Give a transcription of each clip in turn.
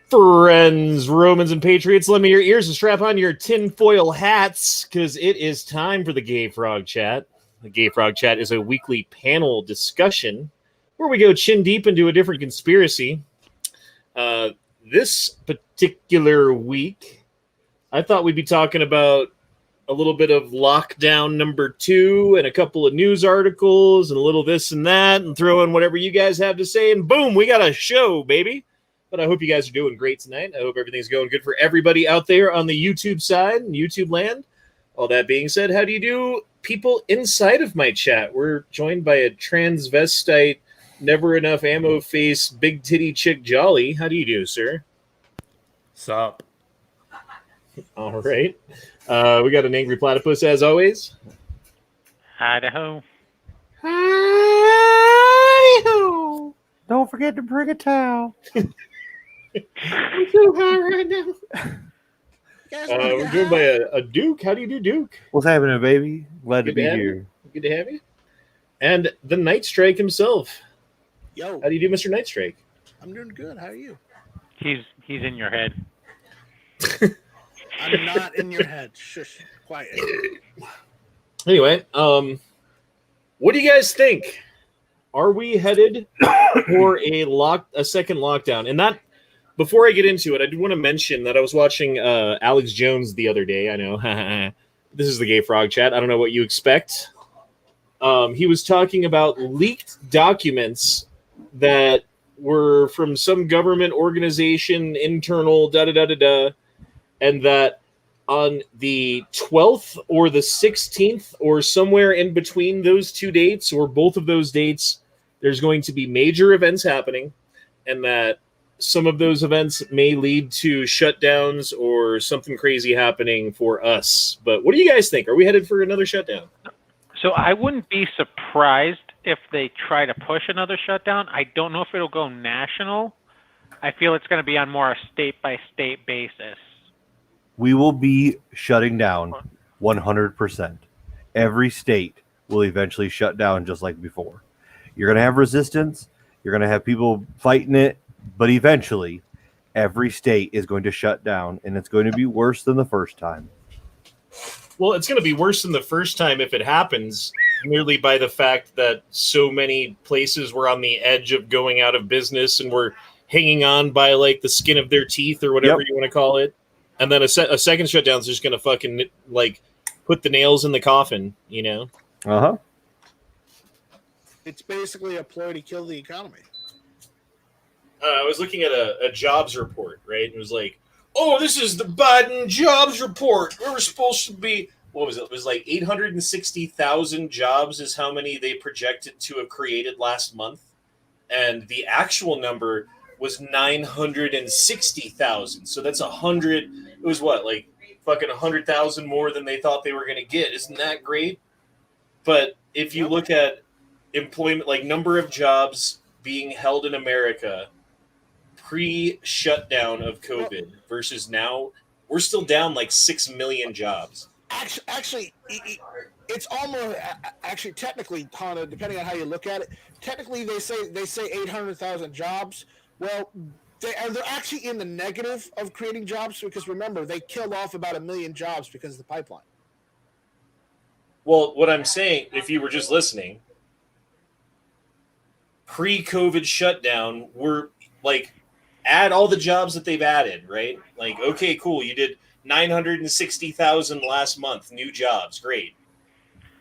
Friends, Romans, and Patriots, lend me your ears and strap on your tinfoil hats, because it is time for the Gay Frog Chat. The Gay Frog Chat is a weekly panel discussion where we go chin deep into a different conspiracy. This particular week, I thought we'd be talking about a little bit of lockdown number 2 and a couple of news articles and a little this and that and throw in whatever you guys have to say, and boom, we got a show, baby. But I hope you guys are doing great tonight. I hope everything's going good for everybody out there on the YouTube side and YouTube land. All that being said, how do you do, people inside of my chat? We're joined by a transvestite, never enough ammo face, big titty chick Jolly. How do you do, sir? Sup? All right. We got an angry platypus as always. Idaho. Idaho. Don't forget to bring a towel. I'm so hot right now. We're joined by a Duke. How do you do, Duke? What's happening, baby? Glad to be here. Good to have you. And the Night Strike himself. Yo. How do you do, Mr. Night Strike? I'm doing good. How are you? He's in your head. I'm not in your head. Shush. Quiet. Anyway, what do you guys think? Are we headed for a second lockdown? And that, before I get into it, I do want to mention that I was watching Alex Jones the other day. I know. This is the Gay Frog Chat. I don't know what you expect. He was talking about leaked documents that were from some government organization, internal, da-da-da-da-da, and that on the 12th or the 16th or somewhere in between those two dates or both of those dates, there's going to be major events happening, and that some of those events may lead to shutdowns or something crazy happening for us. But what do you guys think? Are we headed for another shutdown? So I wouldn't be surprised if they try to push another shutdown. I don't know if it'll go national. I feel it's going to be on more a state-by-state basis. We will be shutting down 100%. Every state will eventually shut down just like before. You're going to have resistance. You're going to have people fighting it. But eventually, every state is going to shut down, and it's going to be worse than the first time. Well, it's going to be worse than the first time if it happens, merely by the fact that so many places were on the edge of going out of business and were hanging on by like the skin of their teeth or whatever you want to call it. And then a second shutdown is just going to fucking like put the nails in the coffin, you know? Uh-huh. It's basically a ploy to kill the economy. I was looking at a jobs report, right? It was like, oh, this is the Biden jobs report. We were supposed to be, what was it? It was like 860,000 jobs is how many they projected to have created last month. And the actual number was 960,000. So that's 100. It was what, like fucking 100,000 more than they thought they were going to get. Isn't that great? But if you look at employment, like number of jobs being held in America pre-shutdown of COVID versus now, we're still down like 6 million jobs. Actually, it's almost actually technically, Hana, depending on how you look at it. Technically, they say 800,000 jobs. Well, they're actually in the negative of creating jobs because remember they killed off about 1 million jobs because of the pipeline. Well, what I'm saying, if you were just listening, pre-COVID shutdown, we're like, add all the jobs that they've added, right? Like, okay, cool, you did 960,000 last month, new jobs, great.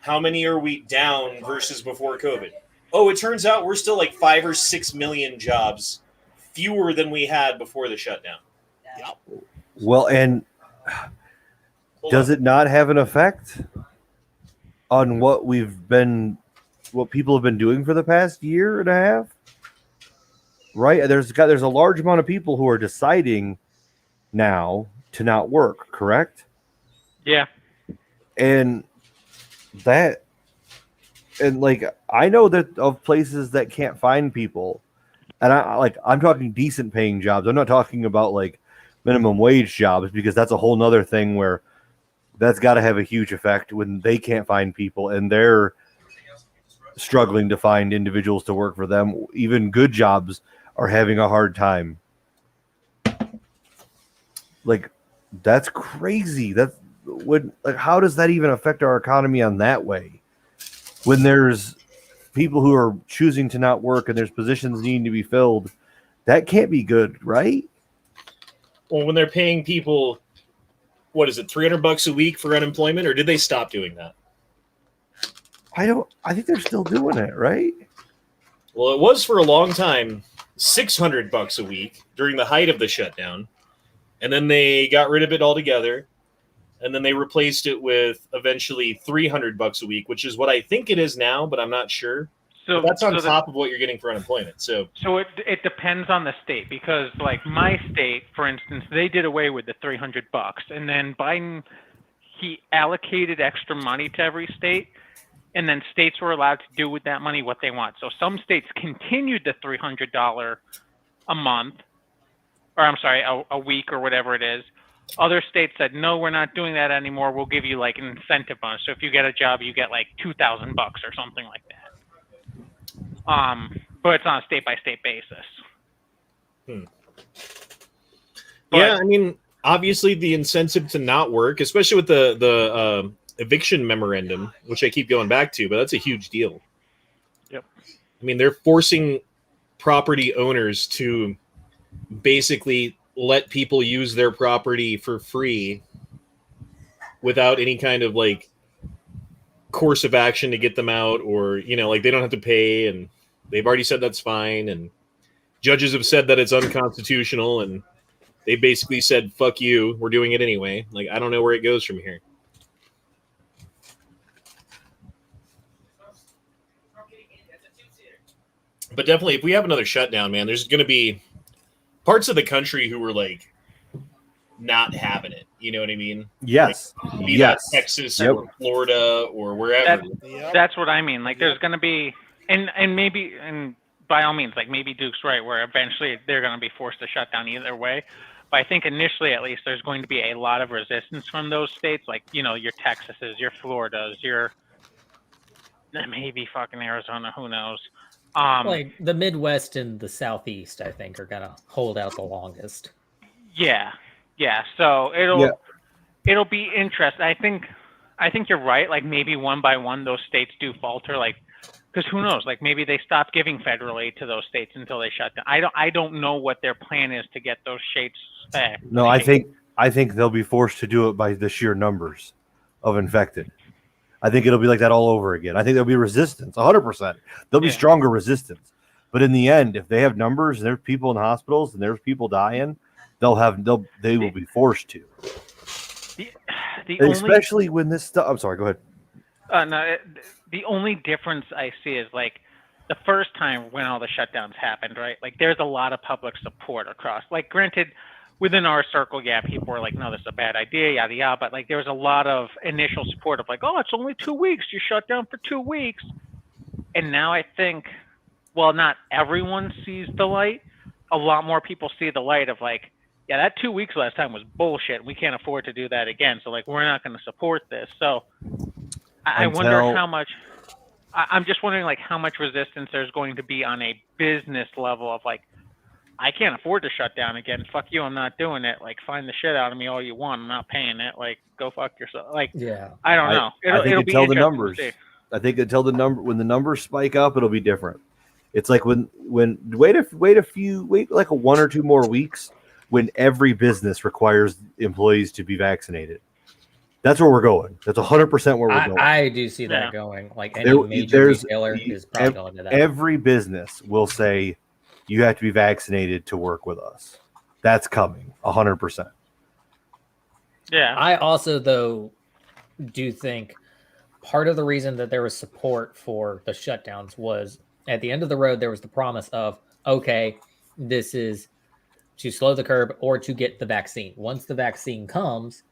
How many are we down versus before COVID? Oh, it turns out we're still like 5 or 6 million jobs fewer than we had before the shutdown. Yep. Well, and does it not have an effect on what people have been doing for the past year and a half? Right? There's a large amount of people who are deciding now to not work, correct? Yeah. And I know that of places that can't find people, and I'm talking decent paying jobs. I'm not talking about like minimum wage jobs because that's a whole nother thing where that's got to have a huge effect when they can't find people and they're struggling to find individuals to work for them. Even good jobs are having a hard time. Like, that's crazy. That's when, like, how does that even affect our economy on that way? When there's people who are choosing to not work and there's positions needing to be filled, that can't be good, right? Well, when they're paying people, what is it, $300 a week for unemployment, or did they stop doing that? I think they're still doing it, right? Well, it was for a long time $600 a week during the height of the shutdown, and then they got rid of it altogether, and then they replaced it with eventually $300 a week, which is what I think it is now, but I'm not sure. So but that's on top of what you're getting for unemployment. So it depends on the state, because like my state, for instance, they did away with the $300, and then Biden, he allocated extra money to every state, and then states were allowed to do with that money what they want. So some states continued the $300 a month, or I'm sorry, a week or whatever it is. Other states said, no, we're not doing that anymore. We'll give you like an incentive bonus. So if you get a job, you get like $2,000 or something like that. But it's on a state-by-state basis. Yeah, I mean, obviously the incentive to not work, especially with the eviction memorandum, which I keep going back to, but that's a huge deal. Yep. I mean, they're forcing property owners to basically let people use their property for free without any kind of like course of action to get them out, or, you know, like they don't have to pay, and they've already said that's fine, and judges have said that it's unconstitutional, and they basically said, fuck you, we're doing it anyway. Like, I don't know where it goes from here. But definitely, if we have another shutdown, man, there's going to be parts of the country who are like not having it. You know what I mean? Yes. Like, be that Texas or Florida or wherever. That's what I mean. Like, there's going to be, and maybe, and by all means, like maybe Duke's right, where eventually they're going to be forced to shut down either way. But I think initially, at least, there's going to be a lot of resistance from those states, like, you know, your Texases, your Floridas, your maybe fucking Arizona, who knows. Like the Midwest and the Southeast, I think, are gonna hold out the longest. Yeah. So it'll be interesting. I think you're right. Like maybe one by one, those states do falter. Like, because who knows? Like maybe they stop giving federal aid to those states until they shut down. I don't know what their plan is to get those states back. No, I think they'll be forced to do it by the sheer numbers of infected. I think it'll be like that all over again. I think there'll be resistance, 100%. There'll be stronger resistance. But in the end, if they have numbers and there's people in hospitals and there's people dying, they will be forced to. Especially when this stuff. I'm sorry. Go ahead. No, the only difference I see is like the first time when all the shutdowns happened, right? Like there's a lot of public support across. Like, granted, within our circle, people were like, no, this is a bad idea, yada, yada. But like, there was a lot of initial support of like, oh, it's only 2 weeks. You shut down for 2 weeks. And now I think, well, not everyone sees the light. A lot more people see the light of like, yeah, that 2 weeks last time was bullshit. We can't afford to do that again. So like, we're not going to support this. So I wonder how much, I'm just wondering like how much resistance there's going to be on a business level of like, I can't afford to shut down again. Fuck you, I'm not doing it. Like, find the shit out of me all you want. I'm not paying it. Like, go fuck yourself. Like, yeah, I don't know. I think until the numbers. I think until when the numbers spike up, it'll be different. It's like when wait like 1 or 2 more weeks when every business requires employees to be vaccinated. That's where we're going. That's 100% where we're going. I do see that going. Like any major retailer is probably going to that. Every business will say, you have to be vaccinated to work with us. That's coming 100%. Yeah. I also, though, do think part of the reason that there was support for the shutdowns was at the end of the road, there was the promise of, okay, this is to slow the curve or to get the vaccine. Once the vaccine comes,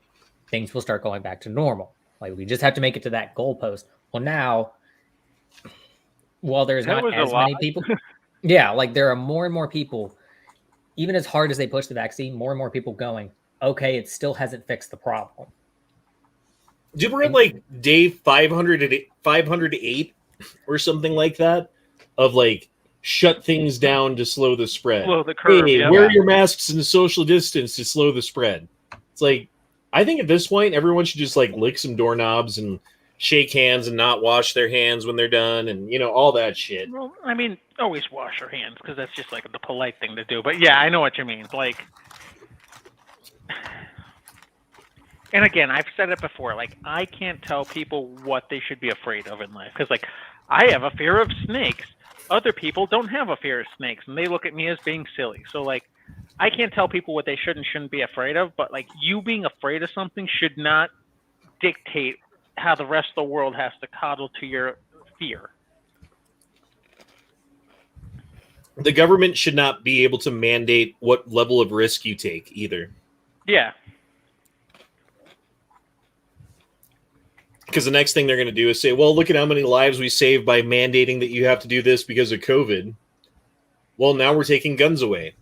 things will start going back to normal. Like, we just have to make it to that goalpost. Well, now, while there's not as many people... Yeah, like there are more and more people, even as hard as they push the vaccine, more and more people going, okay, it still hasn't fixed the problem. Did we like day 508 or something like that of like shut things down to slow the spread? Slow the curve. Hey, wear your masks and social distance to slow the spread. It's like, I think at this point, everyone should just like lick some doorknobs and shake hands and not wash their hands when they're done, and all that shit. Well, I mean, always wash your hands because that's just like the polite thing to do. But yeah, I know what you mean. Like, and again, I've said it before. Like, I can't tell people what they should be afraid of in life because, like, I have a fear of snakes. Other people don't have a fear of snakes, and they look at me as being silly. So, like, I can't tell people what they should and shouldn't be afraid of. But like, you being afraid of something should not dictate how the rest of the world has to coddle to your fear. The government should not be able to mandate what level of risk you take either. Yeah. Because the next thing they're going to do is say, well, look at how many lives we saved by mandating that you have to do this because of COVID. Well, now we're taking guns away.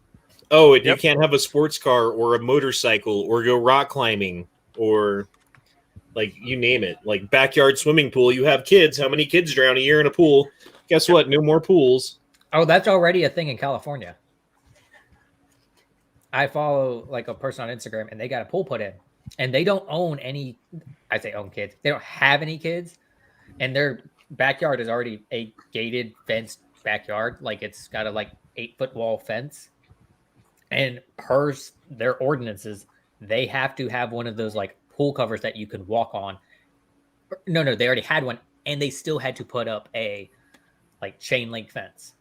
Oh, and you can't have a sports car or a motorcycle or go rock climbing or, like, you name it. Like, backyard swimming pool. You have kids. How many kids drown a year in a pool? Guess what? No more pools. Oh, that's already a thing in California. I follow like a person on Instagram and they got a pool put in and they don't own any, I say own kids. They don't have any kids and their backyard is already a gated fenced backyard. Like it's got a like 8-foot wall fence and their ordinances, they have to have one of those like pool covers that you can walk on. No, they already had one and they still had to put up a like chain link fence.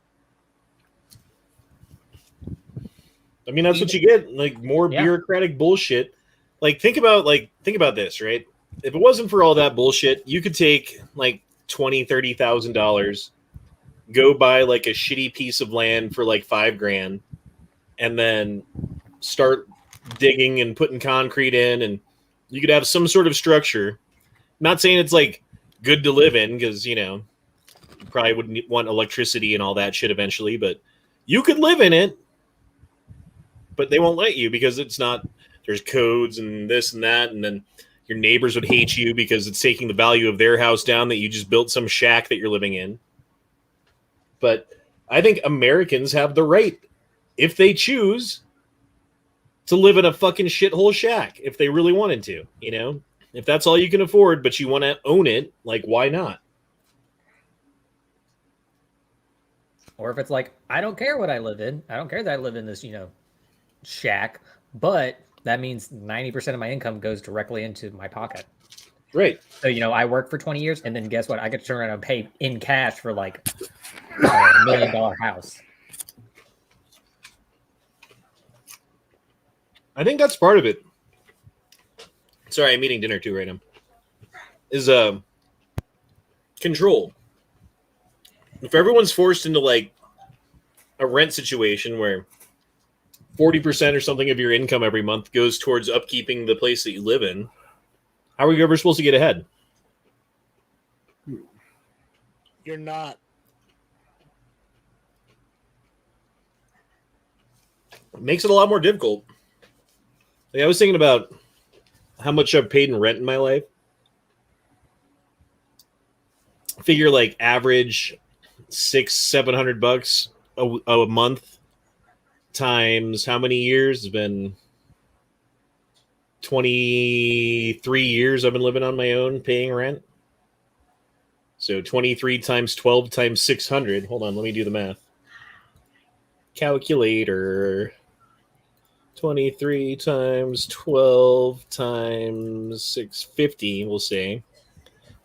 I mean, that's what you get, like more bureaucratic bullshit. Like think about this, right? If it wasn't for all that bullshit, you could take like $20,000, $30,000, go buy like a shitty piece of land for like $5,000, and then start digging and putting concrete in, and you could have some sort of structure. Not saying it's like good to live in, because you probably would want electricity and all that shit eventually, but you could live in it. But they won't let you because it's not, there's codes and this and that, and then your neighbors would hate you because it's taking the value of their house down that you just built some shack that you're living in. But I think Americans have the right, if they choose, to live in a fucking shithole shack if they really wanted to, If that's all you can afford, but you want to own it, like, why not? Or if it's like, I don't care what I live in. I don't care that I live in this, shack, but that means 90% of my income goes directly into my pocket. Right. So, I work for 20 years and then guess what? I get to turn around and pay in cash for like a $1 million house. I think that's part of it. Sorry, I'm eating dinner too right now. Is control. If everyone's forced into like a rent situation where 40% or something of your income every month goes towards upkeeping the place that you live in, how are you ever supposed to get ahead? You're not. It makes it a lot more difficult. Like, I was thinking about how much I've paid in rent in my life. Figure like average $600-700 a month times how many years? It's been 23 years I've been living on my own paying rent. So 23 times 12 times 600. Hold on, let me do the math. Calculator. 23 times 12 times 650, we'll say.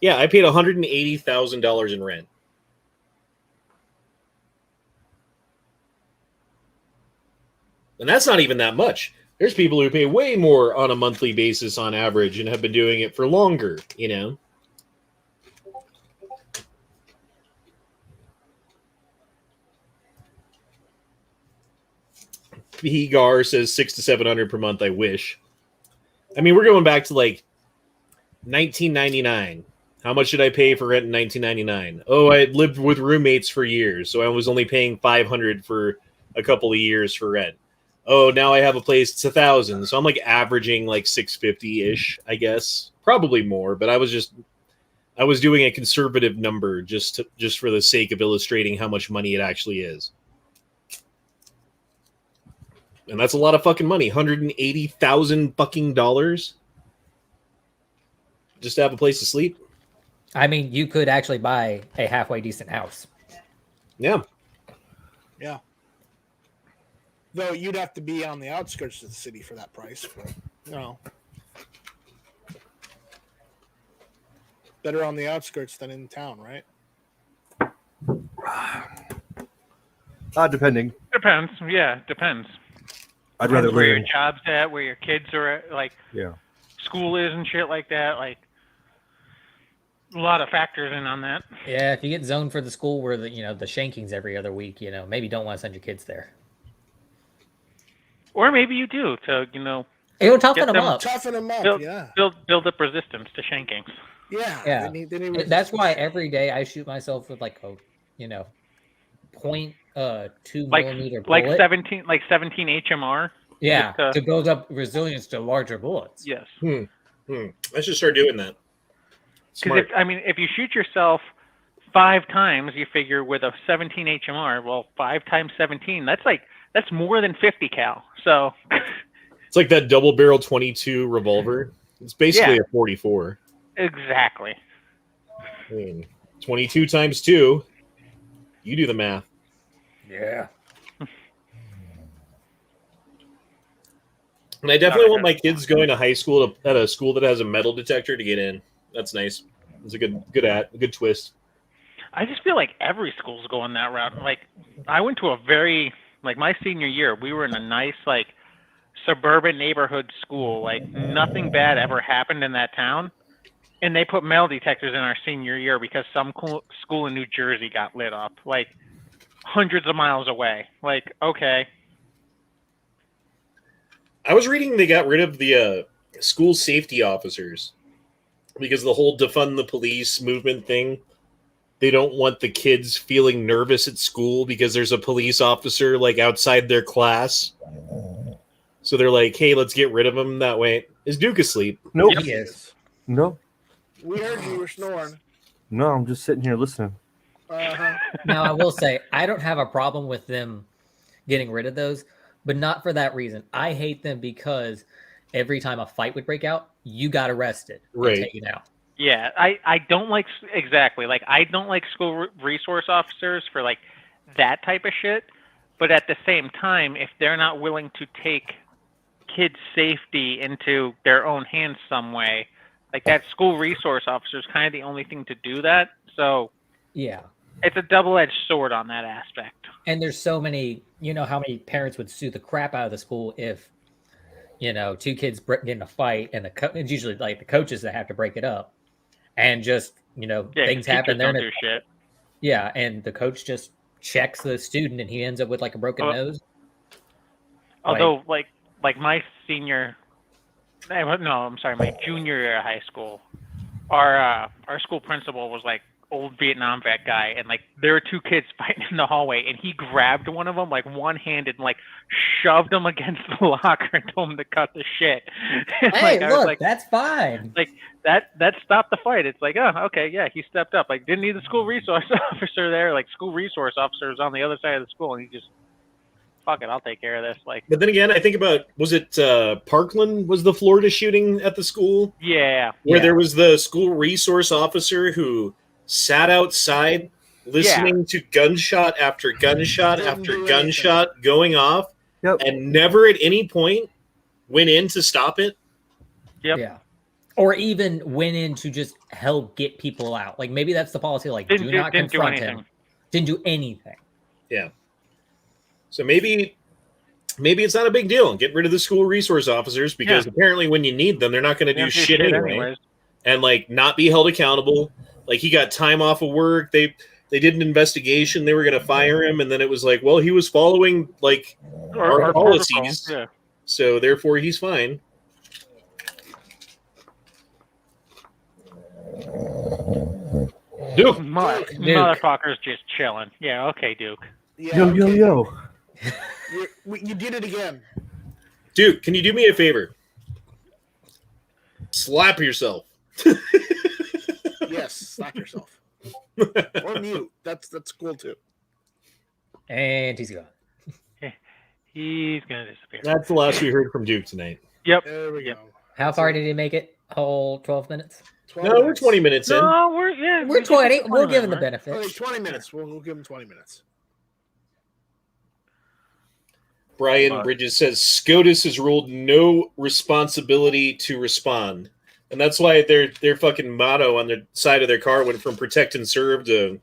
Yeah, I paid $180,000 in rent. And that's not even that much. There's people who pay way more on a monthly basis on average and have been doing it for longer, Gar says $600 to $700 per month. I wish. I mean, we're going back to like 1999. How much did I pay for rent in 1999? Oh, I had lived with roommates for years, so I was only paying $500 for a couple of years for rent. Oh, now I have a place, it's $1,000. So I'm like averaging like $650-ish, I guess. Probably more, but I was doing a conservative number just for the sake of illustrating how much money it actually is. And that's a lot of fucking money. $180,000 just to have a place to sleep. I mean, you could actually buy a halfway decent house. Yeah. Yeah. Though you'd have to be on the outskirts of the city for that price. But, better on the outskirts than in town, right? Depending. Depends. Yeah, depends. I'd rather Depends where your live. job's at, where your kids are at, like Yeah. school is and shit like that. Like a lot of factors in on that. Yeah, if you get zoned for the school where the shankings every other week, maybe don't want to send your kids there. Or maybe you do to, It'll toughen them them up. Toughen them up, build, yeah. build up resistance to shankings. Yeah. Yeah. They need That's why every day I shoot myself with like a, 0.2 millimeter bullet. Like 17 HMR. Yeah, just, to build up resilience to larger bullets. Yes. I should start doing that. Because if you shoot yourself 5 times, you figure with a 17 HMR, well, 5 times 17, that's more than 50 cal. So it's like that double barrel 22 revolver. It's basically a 44. Exactly. I mean, 22 times 2. You do the math. Yeah. And I definitely want my kids going to high school at a school that has a metal detector to get in. That's nice. It's a good twist. I just feel like every school's going that route. Like, I went to a very, my senior year, we were in a nice, suburban neighborhood school. Like, nothing bad ever happened in that town. And they put metal detectors in our senior year because some school in New Jersey got lit up, hundreds of miles away. Like, okay. I was reading they got rid of the school safety officers because the whole defund the police movement thing. They don't want the kids feeling nervous at school because there's a police officer outside their class. So they're like, hey, let's get rid of him that way. Is Duke asleep? Nope. He is. No. We heard you were snoring. No, I'm just sitting here listening. Uh-huh. Now, I will say, I don't have a problem with them getting rid of those, but not for that reason. I hate them because every time a fight would break out, you got arrested and taken out. Yeah, I don't like, exactly. I don't like school resource officers for, that type of shit. But at the same time, if they're not willing to take kids' safety into their own hands some way, that school resource officer is kind of the only thing to do that. So Yeah. it's a double-edged sword on that aspect. And there's so many, how many parents would sue the crap out of the school if, 2 kids get in a fight and it's usually the coaches that have to break it up. And just, things happen there. Don't do shit. Yeah, and the coach just checks the student and he ends up with a broken nose. Although, my senior, no, I'm sorry, my junior year of high school, our school principal was old Vietnam vet guy, and there were 2 kids fighting in the hallway, and he grabbed one of them one-handed and shoved him against the locker and told him to cut the shit. Hey, I look, was that's fine. That stopped the fight. It's oh, okay, yeah, he stepped up. Didn't need the school resource officer there. School resource officer was on the other side of the school, and he just, fuck it, I'll take care of this. But then again, I think about, was it Parkland was the Florida shooting at the school? Yeah. Where there was the school resource officer who sat outside listening to gunshot after gunshot after gunshot going off and never at any point went in to stop it. Yep. Yeah. Or even went in to just help get people out. Maybe that's the policy. Do not confront him. Didn't do anything. Yeah. So maybe it's not a big deal. Get rid of the school resource officers because apparently when you need them, they're not going to do shit anyway. And not be held accountable. He got time off of work. They did an investigation. They were going to fire him, and then it was well, he was following our policies, so therefore he's fine. Duke, Motherfucker's just chilling. Yeah, okay, Duke. Yeah, Yo. You did it again. Duke, can you do me a favor? Slap yourself. Yes, slap yourself. Or mute. That's cool too. And he's gone. He's gonna disappear. That's the last we heard from Duke tonight. Yep. There we Yep. go. How far did he make it? Whole 12 minutes? 12 No, we're minutes. 20 minutes in. No, We're 20. We'll give him the benefit. benefit. Okay, 20 minutes. We'll give him 20 minutes. Brian Bridges says SCOTUS has ruled no responsibility to respond. And that's why their fucking motto on the side of their car went from protect and serve to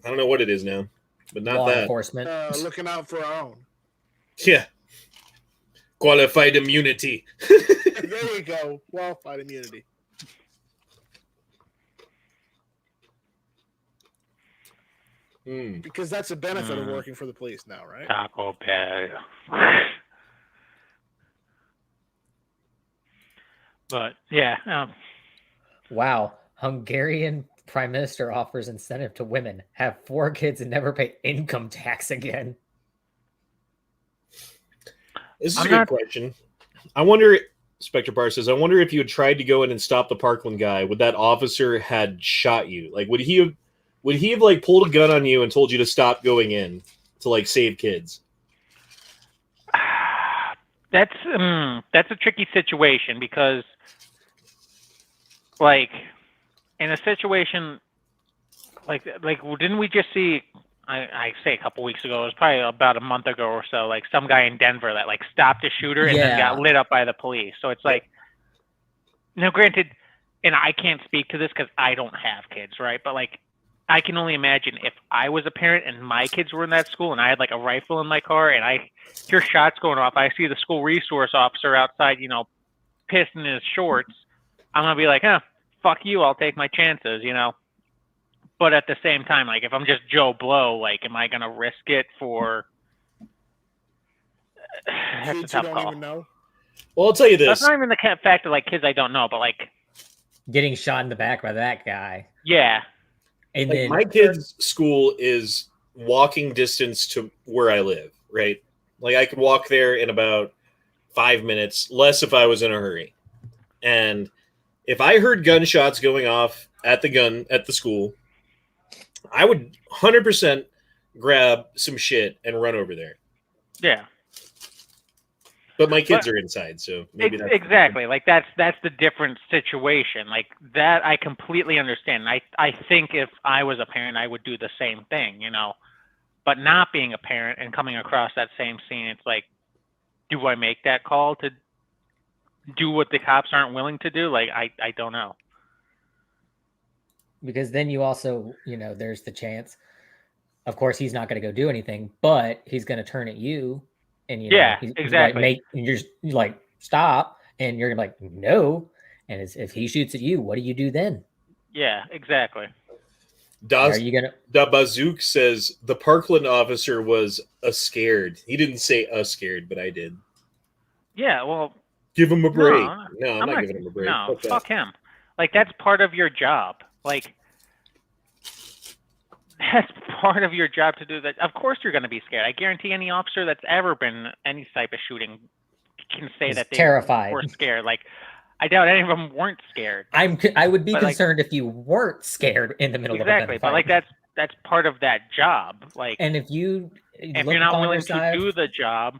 I don't know what it is now. But not Law that. enforcement. Looking out for our own. Yeah. Qualified immunity. There you go. Qualified immunity. Because that's a benefit of working for the police now, right? Taco Bell. But yeah, Wow. Hungarian prime minister offers incentive to women. Have 4 kids and never pay income tax again. This is a good question. I wonder, Spectre Bar says, I wonder if you had tried to go in and stop the Parkland guy, would that officer had shot you? Like, would he have like pulled a gun on you and told you to stop going in to like save kids? that's a tricky situation because, like, in a situation like didn't we just see? I say a couple weeks ago, it was probably about a month ago or so, like some guy in Denver that like stopped a shooter and then got lit up by the police. So it's like, now granted, and I can't speak to this because I don't have kids, right? But like, I can only imagine if I was a parent and my kids were in that school and I had like a rifle in my car and I hear shots going off, I see the school resource officer outside, you know, pissed in his shorts, I'm going to be like, fuck you, I'll take my chances, you know? But at the same time, like, if I'm just Joe Blow, like, am I going to risk it for... That's a Kids tough you don't call. even know. Well, I'll tell you this. That's not even the fact of, like, kids I don't know, but, like... Getting shot in the back by that guy. Yeah. And like, then my kid's school is walking distance to where I live, right? Like, I could walk there in about 5 minutes, less if I was in a hurry. And if I heard gunshots going off at the school, I would 100% grab some shit and run over there. Yeah. But my kids are inside, so maybe that's exactly. Like that's the different situation. Like that I completely understand. I think if I was a parent I would do the same thing, you know. But not being a parent and coming across that same scene, it's like, do I make that call to do what the cops aren't willing to do? Like I don't know. Because then you also, you know, there's the chance, of course, he's not going to go do anything, but he's going to turn at you and, you know, he's exactly. Like, you're like, stop. And you're like, no. And if he shoots at you, what do you do then? Yeah, exactly. Are you going to? Da Bazook says the Parkland officer was scared. He didn't say scared, but I did. Yeah, well. Give him a break. No, I'm not not giving him a break. No, fuck him. Like, that's part of your job. Like, that's part of your job to do that. Of course you're going to be scared. I guarantee any officer that's ever been any type of shooting can say that they terrified. Were scared. Like, I doubt any of them weren't scared. I would be but concerned if you weren't scared in the middle of a gunfight. But like that's part of that job. Like, and if you're not willing to do the job,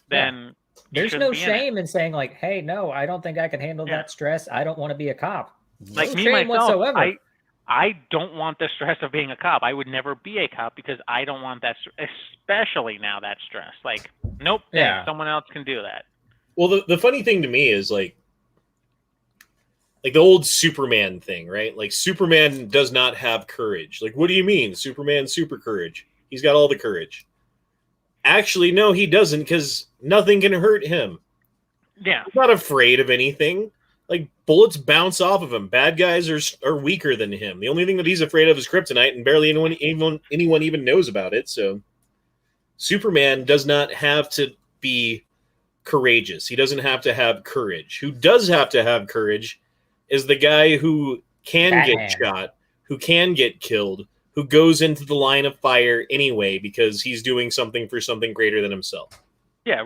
then there's no shame in saying like, hey, no, I don't think I can handle that stress. I don't want to be a cop. Like me myself, whatsoever. I don't want the stress of being a cop. I would never be a cop because I don't want that, especially now that stress. Like, nope, someone else can do that. Well, the funny thing to me is like the old Superman thing, right? Like Superman does not have courage. Like, what do you mean? Superman super courage. He's got all the courage. Actually, no, he doesn't because nothing can hurt him. Yeah. He's not afraid of anything. Like, bullets bounce off of him. Bad guys are weaker than him. The only thing that he's afraid of is kryptonite, and barely anyone even knows about it. So Superman does not have to be courageous. He doesn't have to have courage. Who does have to have courage is the guy who can get shot, who can get killed, who goes into the line of fire anyway because he's doing something for something greater than himself. Yeah,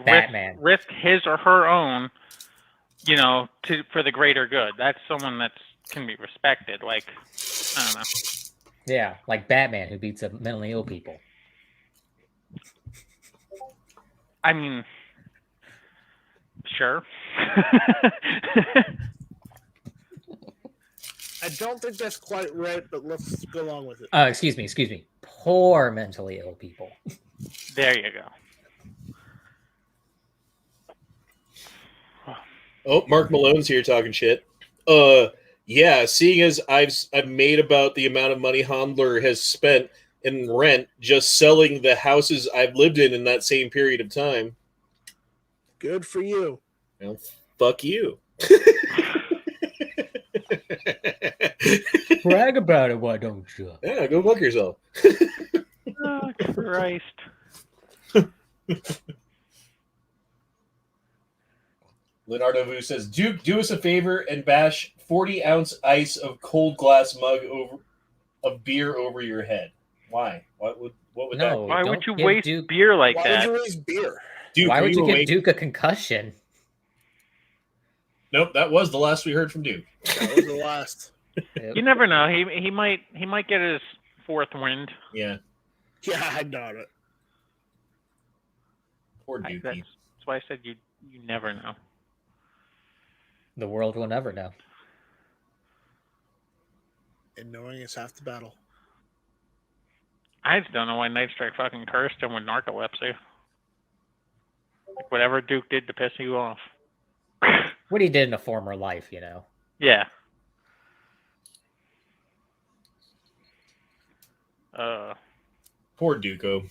risk his or her own, you know, for the greater good. That's someone that can be respected. Like, I don't know. Yeah, like Batman who beats up mentally ill people. I mean, sure. I don't think that's quite right, but let's go along with it. Excuse me. Poor mentally ill people. There you go. Oh, Mark Malone's here talking shit. Yeah, seeing as I've made about the amount of money Handler has spent in rent just selling the houses I've lived in that same period of time. Good for you. Well, fuck you. Brag about it, why don't you? Yeah, go fuck yourself. Oh, Christ. Leonardo Vu says, Duke, do us a favor and bash 40-ounce ice of cold glass mug of beer over your head. Why? What would No, Why would don't you give waste Duke- beer like Why that? would you waste beer? Duke, Why are would you give awake? Duke a concussion? Nope, that was the last we heard from Duke. That was the last. Yep. You never know. He might get his fourth wind. Yeah, Yeah, I doubt it. poor Dukey. That's why I said you never know. The world will never know. And knowing is half the battle. I just don't know why Night Strike fucking cursed him with narcolepsy. Like whatever Duke did to piss you off. What he did in a former life, you know. Yeah. Poor Duco.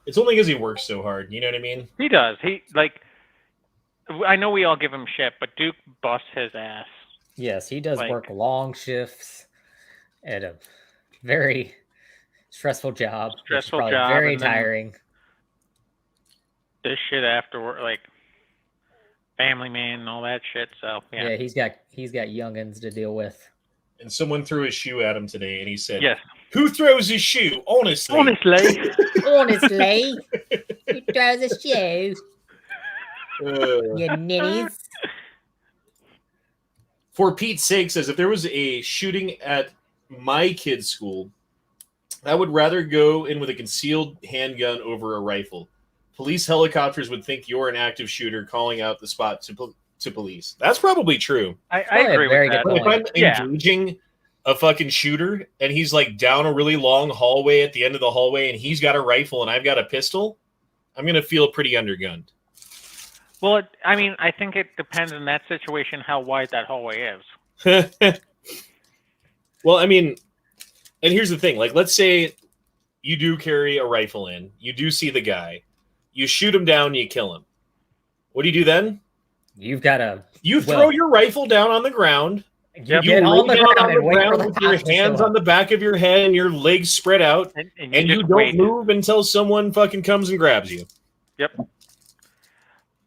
It's only because he works so hard. You know what I mean? He does. I know we all give him shit, but Duke busts his ass. Yes, he does Like- work long shifts at a very stressful job. which is Stressful probably job, very and then- tiring. This shit afterward, like family man and all that shit. So Yeah, he's got youngins to deal with. And someone threw a shoe at him today, and he said, Yes. "Who throws a shoe? Honestly." Honestly. Honestly, who throws a shoe? Uh, You ninnies. for Pete's sake, says, if there was a shooting at my kid's school, I would rather go in with a concealed handgun over a rifle. Police helicopters would think you're an active shooter calling out the spot to police. That's probably true. I Probably a agree very with that. good But if point. I'm Yeah. engaging a fucking shooter and he's like down a really long hallway at the end of the hallway and he's got a rifle and I've got a pistol, I'm going to feel pretty undergunned. Well, I think it depends in that situation how wide that hallway is. Well, I mean, and here's the thing. Like, let's say you do carry a rifle in. You do see the guy. You shoot him down, you kill him. What do you do then? You've got to You throw your rifle down on the ground. Yep. get on the lay down ground and wait for the with your cops to show hands up. on the back of your head and your legs spread out, And and you just don't wait. move until someone fucking comes and grabs you. Yep.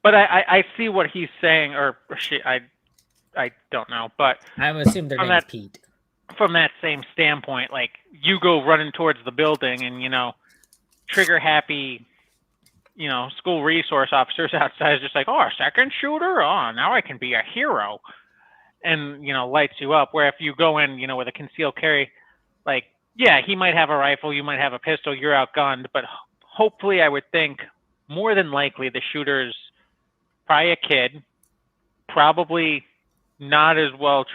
But I see what he's saying, or shit, I don't know. But I'm assuming their On name is that- Pete. from that same standpoint, like you go running towards the building and, trigger happy, school resource officers outside is just like, oh, a second shooter? Oh, now I can be a hero. And, lights you up. Where if you go in, with a concealed carry, like, yeah, he might have a rifle, you might have a pistol, you're outgunned, but hopefully I would think more than likely the shooter's probably a kid, probably not as well,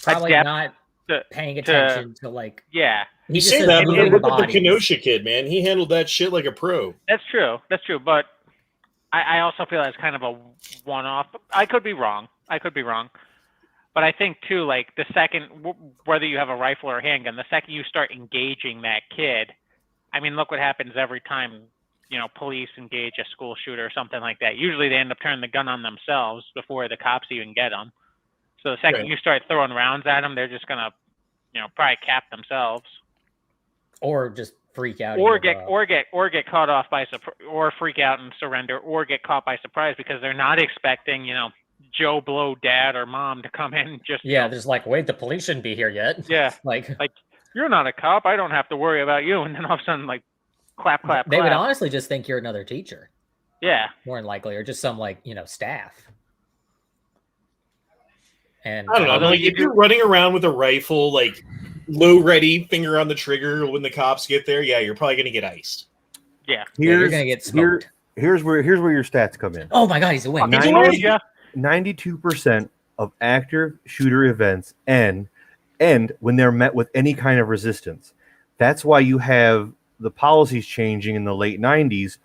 Probably adept not to- paying attention to like. yeah. You He's say just that, but moving look at the bodies. Kenosha kid, man. He handled that shit like a pro. That's true. But I also feel that's kind of a one-off. I could be wrong. But I think, too, like, the second, whether you have a rifle or a handgun, the second you start engaging that kid, look what happens every time, police engage a school shooter or something like that. Usually they end up turning the gun on themselves before the cops even get them. So the second Right. you start throwing rounds at them, they're just going to, probably cap themselves. Or just freak out. Or and give get up. caught off by or freak out and surrender, or get caught by surprise because they're not expecting Joe Blow dad or mom to come in and just Yeah, there's like, wait, the police shouldn't be here yet. yeah, Like you're not a cop, I don't have to worry about you, and then all of a sudden like clap they would clap. honestly just think you're another teacher, Yeah, more than likely, or just some staff. And I don't know. Although Like, you if you're running around with a rifle, like low ready, finger on the trigger when the cops get there, yeah, you're probably going to get iced. yeah. you're Here's gonna get here, smoked. here's where your stats come in. Oh my god, he's a win. I told ya. 92% of active shooter events end when they're met with any kind of resistance. That's why you have the policies changing in the late 90s,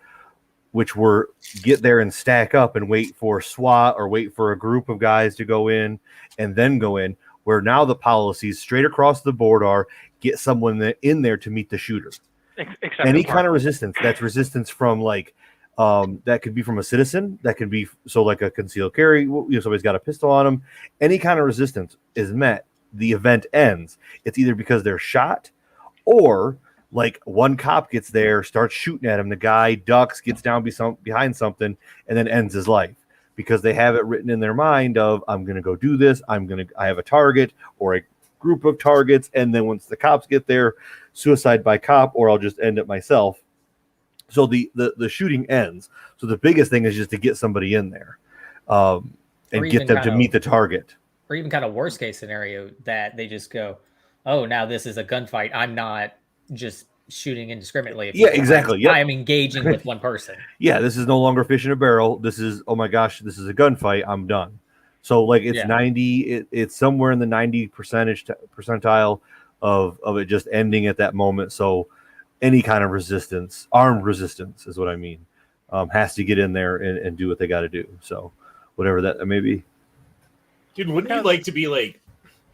which were get there and stack up and wait for SWAT or wait for a group of guys to go in and then go in, where now the policies straight across the board are get someone in there to meet the shooter. Except Any kind of resistance. That's resistance from like that could be from a citizen. That could be like a concealed carry. Somebody's got a pistol on them. Any kind of resistance is met. The event ends. It's either because they're shot or like one cop gets there, starts shooting at him. The guy ducks, gets down behind something, and then ends his life because they have it written in their mind of I'm going to go do this. I have a target or a group of targets, and then once the cops get there, suicide by cop, or I'll just end it myself. So the shooting ends. So the biggest thing is just to get somebody in there and get them to meet the target. Or even kind of worst case scenario that they just go, oh, now this is a gunfight. I'm not just shooting indiscriminately. Yeah, exactly. I am engaging with one person. Yeah, this is no longer fish in a barrel. This is, oh my gosh, this is a gunfight. I'm done. So like it's 90, it's somewhere in the 90 percentile of it just ending at that moment. So any kind of resistance, armed resistance is what I mean, has to get in there and do what they got to do. So whatever that may be. Dude, wouldn't you like to be like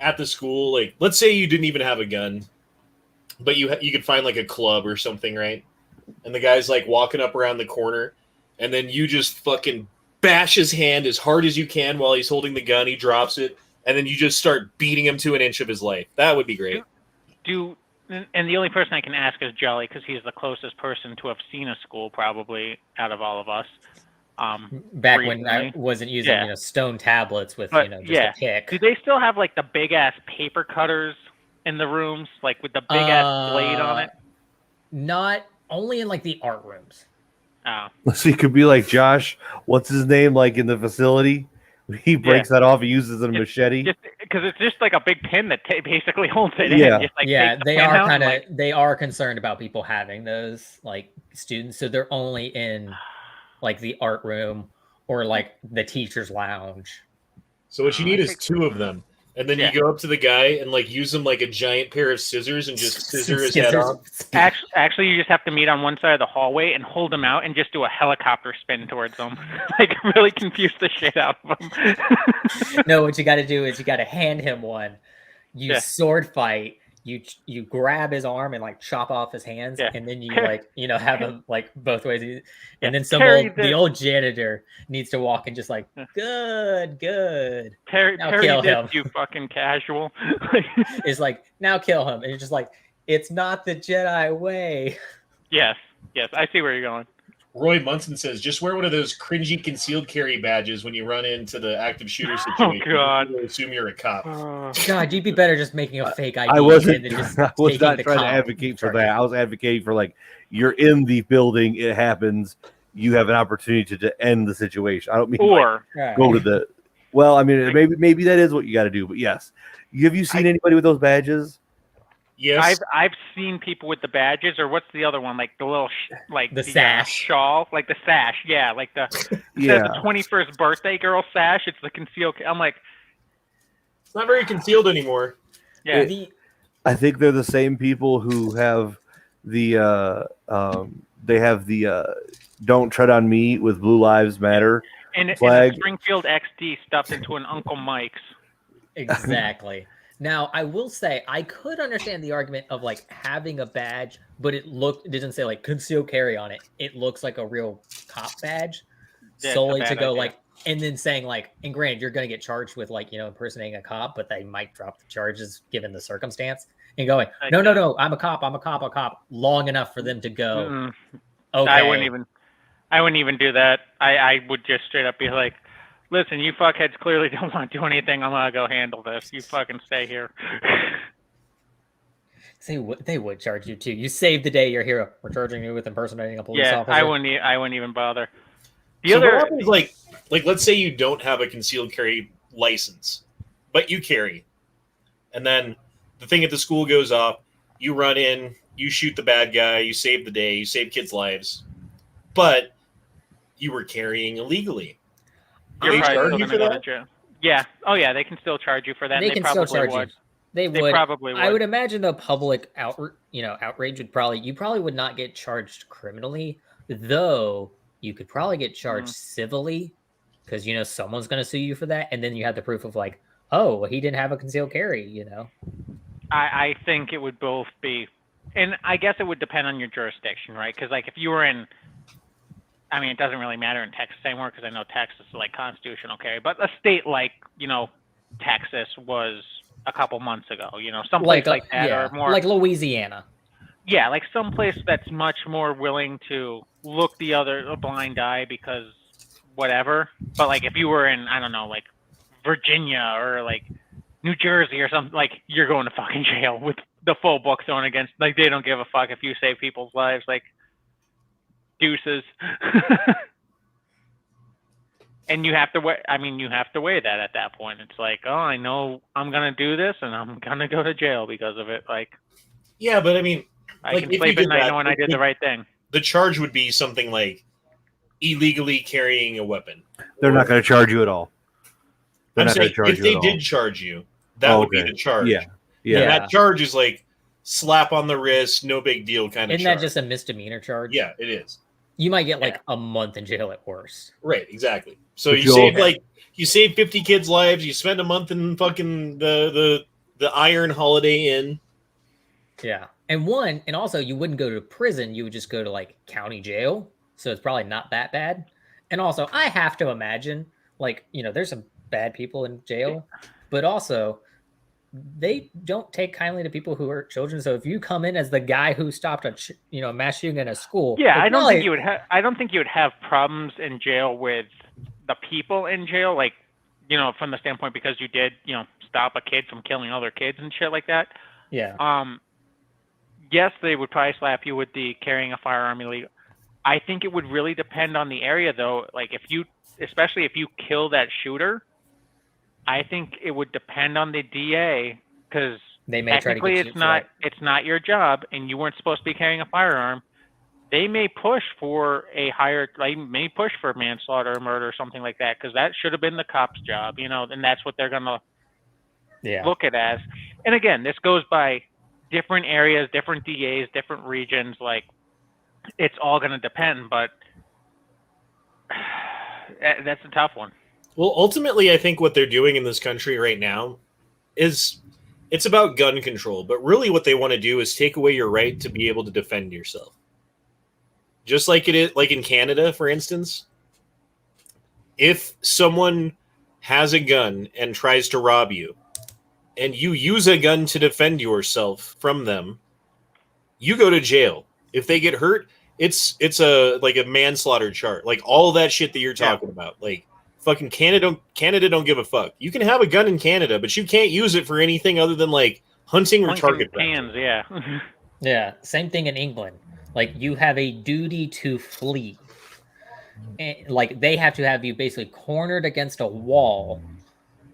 at the school? Like, let's say you didn't even have a gun, but you could find like a club or something, right? And the guy's like walking up around the corner, and then you just fucking bash his hand as hard as you can while he's holding the gun. He drops it, and then you just start beating him to an inch of his life. That would be great. And the only person I can ask is Jelly, because he's the closest person to have seen a school probably out of all of us. Back when I wasn't using stone tablets with just a pick. Do they still have like the big ass paper cutters in the rooms, like with the big ass blade on it? Not only in like the art rooms. Oh, so you could be like Josh. What's his name? Like in the facility, he breaks that off. He uses a machete because it's just like a big pin that basically holds it in. Just, like, they are kind of they are concerned about people having those like students, so they're only in like the art room or like the teacher's lounge. So what you need is two of them. And then you go up to the guy and like use them like a giant pair of scissors and just scissor his head off. Actually, you just have to meet on one side of the hallway and hold him out and just do a helicopter spin towards them. Like really confuse the shit out of them. No, what you got to do is you got to hand him one. You sword fight. You grab his arm and like chop off his hands, and then you have him like both ways. And then the old janitor needs to walk and just like good. Terry kill did him. You fucking casual. It's like now kill him, and it's just like it's not the Jedi way. Yes, I see where you're going. Roy Munson says, just wear one of those cringy concealed carry badges when you run into the active shooter situation. Oh, God. You assume you're a cop. God, you'd be better just making a fake ID. I was not trying to advocate for that. I was advocating for like, you're in the building, it happens, you have an opportunity to end the situation. I don't mean go to the... Well, I mean, maybe that is what you got to do, but yes. Have you seen anybody with those badges? Yes, I've seen people with the badges, or what's the other one? Like the little the sash shawl, like the sash. Yeah, like the 21st birthday girl sash. It's the concealed. I'm like, it's not very concealed anymore. Yeah, I think they're the same people who have the "Don't Tread on Me" with Blue Lives Matter flag. And a Springfield XD stuffed into an Uncle Mike's. Exactly. Now, I will say I could understand the argument of like having a badge, but it didn't say like concealed carry on it. It looks like a real cop badge solely to go like, and then saying like, and granted, you're going to get charged with like, impersonating a cop, but they might drop the charges given the circumstance and going, no, I'm a cop long enough for them to go. Okay. I wouldn't even do that. I would just straight up be like, listen, you fuckheads clearly don't want to do anything. I'm going to go handle this. You fucking stay here. They would charge you too. You saved the day, you're a hero. We're charging you with impersonating a police officer. I wouldn't even bother. What happens, like let's say you don't have a concealed carry license, but you carry. And then the thing at the school goes off, you run in, you shoot the bad guy, you save the day, you save kids' lives. But you were carrying illegally. You're They probably charge still you gonna for go that? to jail. Yeah. Oh yeah, they can still charge you for that. They and can probably still charge would. you. They They would. probably I would. would imagine the public outrage would probably. You probably would not get charged criminally, though. You could probably get charged civilly, because someone's going to sue you for that, and then you have the proof of like, oh, well, he didn't have a concealed carry. I think it would both be, and I guess it would depend on your jurisdiction, right? Because like if you were in, I mean, it doesn't really matter in Texas anymore because I know Texas is like constitutional carry, but a state like Texas was a couple months ago, someplace like that, yeah, or more like Louisiana. Yeah, like someplace that's much more willing to look a blind eye because whatever. But like if you were in, I don't know, like Virginia or like New Jersey or something, like you're going to fucking jail with the full book thrown against. Like they don't give a fuck if you save people's lives. Like deuces. And you have to weigh. I mean, you have to weigh that at that point. It's like, oh, I know I'm gonna do this, and I'm gonna go to jail because of it. Like, yeah, but I mean, I like, can if sleep you at did night that, knowing I did the right thing. the charge would be something like illegally carrying a weapon. They're not going to charge you at all. I'm saying if they did charge you, that would be the charge. Yeah. Yeah. And that charge is like slap on the wrist, no big deal kind of Isn't charge. that just a misdemeanor charge? Yeah, it is. You might get like a month in jail at worst. Right, exactly. So But you save 50 kids' lives, you spend a month in fucking the Iron Holiday Inn. Yeah. And also you wouldn't go to prison, you would just go to like county jail. So it's probably not that bad. And also I have to imagine like, there's some bad people in jail, but also they don't take kindly to people who hurt children. So if you come in as the guy who stopped a mass shooting in a school, yeah, I don't think you would have. I don't think you would have problems in jail with the people in jail, like from the standpoint because you did stop a kid from killing other kids and shit like that. Yeah. Yes, they would probably slap you with the carrying a firearm illegal. I think it would really depend on the area, though. Like especially if you kill that shooter. I think it would depend on the DA because technically it's not your job and you weren't supposed to be carrying a firearm. They may push for manslaughter or murder or something like that because that should have been the cop's job, and that's what they're gonna look at as. And again, this goes by different areas, different DAs, different regions. Like it's all gonna depend, but that's a tough one. Well, ultimately, I think what they're doing in this country right now is it's about gun control. But really what they want to do is take away your right to be able to defend yourself. Just like it is, like in Canada, for instance, if someone has a gun and tries to rob you and you use a gun to defend yourself from them, you go to jail. If they get hurt, it's a manslaughter charge. Like all that shit that you're talking about. Like fucking Canada don't give a fuck. You can have a gun in Canada, but you can't use it for anything other than like hunting or target practice. Yeah. Yeah. Same thing in England. Like you have a duty to flee. And, like they have to have you basically cornered against a wall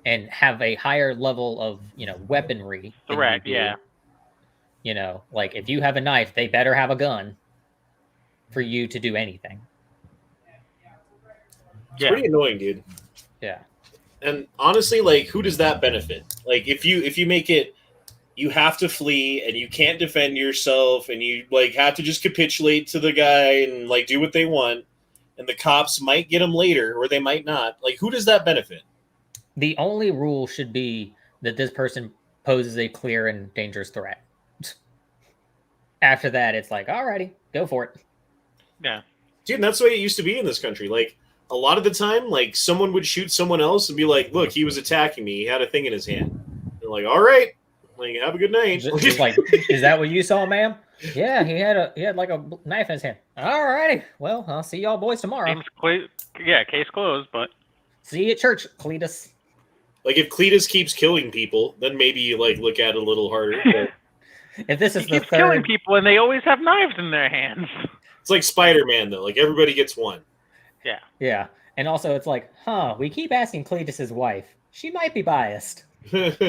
and have a higher level of weaponry. Correct. Yeah. Like if you have a knife, they better have a gun for you to do anything. It's pretty annoying, dude. Yeah. And honestly, like, who does that benefit? Like, if you make it, you have to flee and you can't defend yourself, and you like have to just capitulate to the guy and like do what they want, and the cops might get them later or they might not. Like, who does that benefit? The only rule should be that this person poses a clear and dangerous threat. After that, it's like, alrighty, go for it. Yeah. Dude, and that's the way it used to be in this country. Like, a lot of the time, like, someone would shoot someone else and be like, look, he was attacking me. He had a thing in his hand. They're like, all right. Like, have a good night. Just like, is that what you saw, ma'am? Yeah, he had like a knife in his hand. All righty. Well, I'll see y'all boys tomorrow. Case closed, but... See you at church, Cletus. Like, if Cletus keeps killing people, then maybe you, like, look at it a little harder. But... If this is he keeps killing people and they always have knives in their hands. It's like Spider-Man, though. Like, everybody gets one. Yeah. Yeah. And also, it's like, we keep asking Cletus's wife. She might be biased. Breathe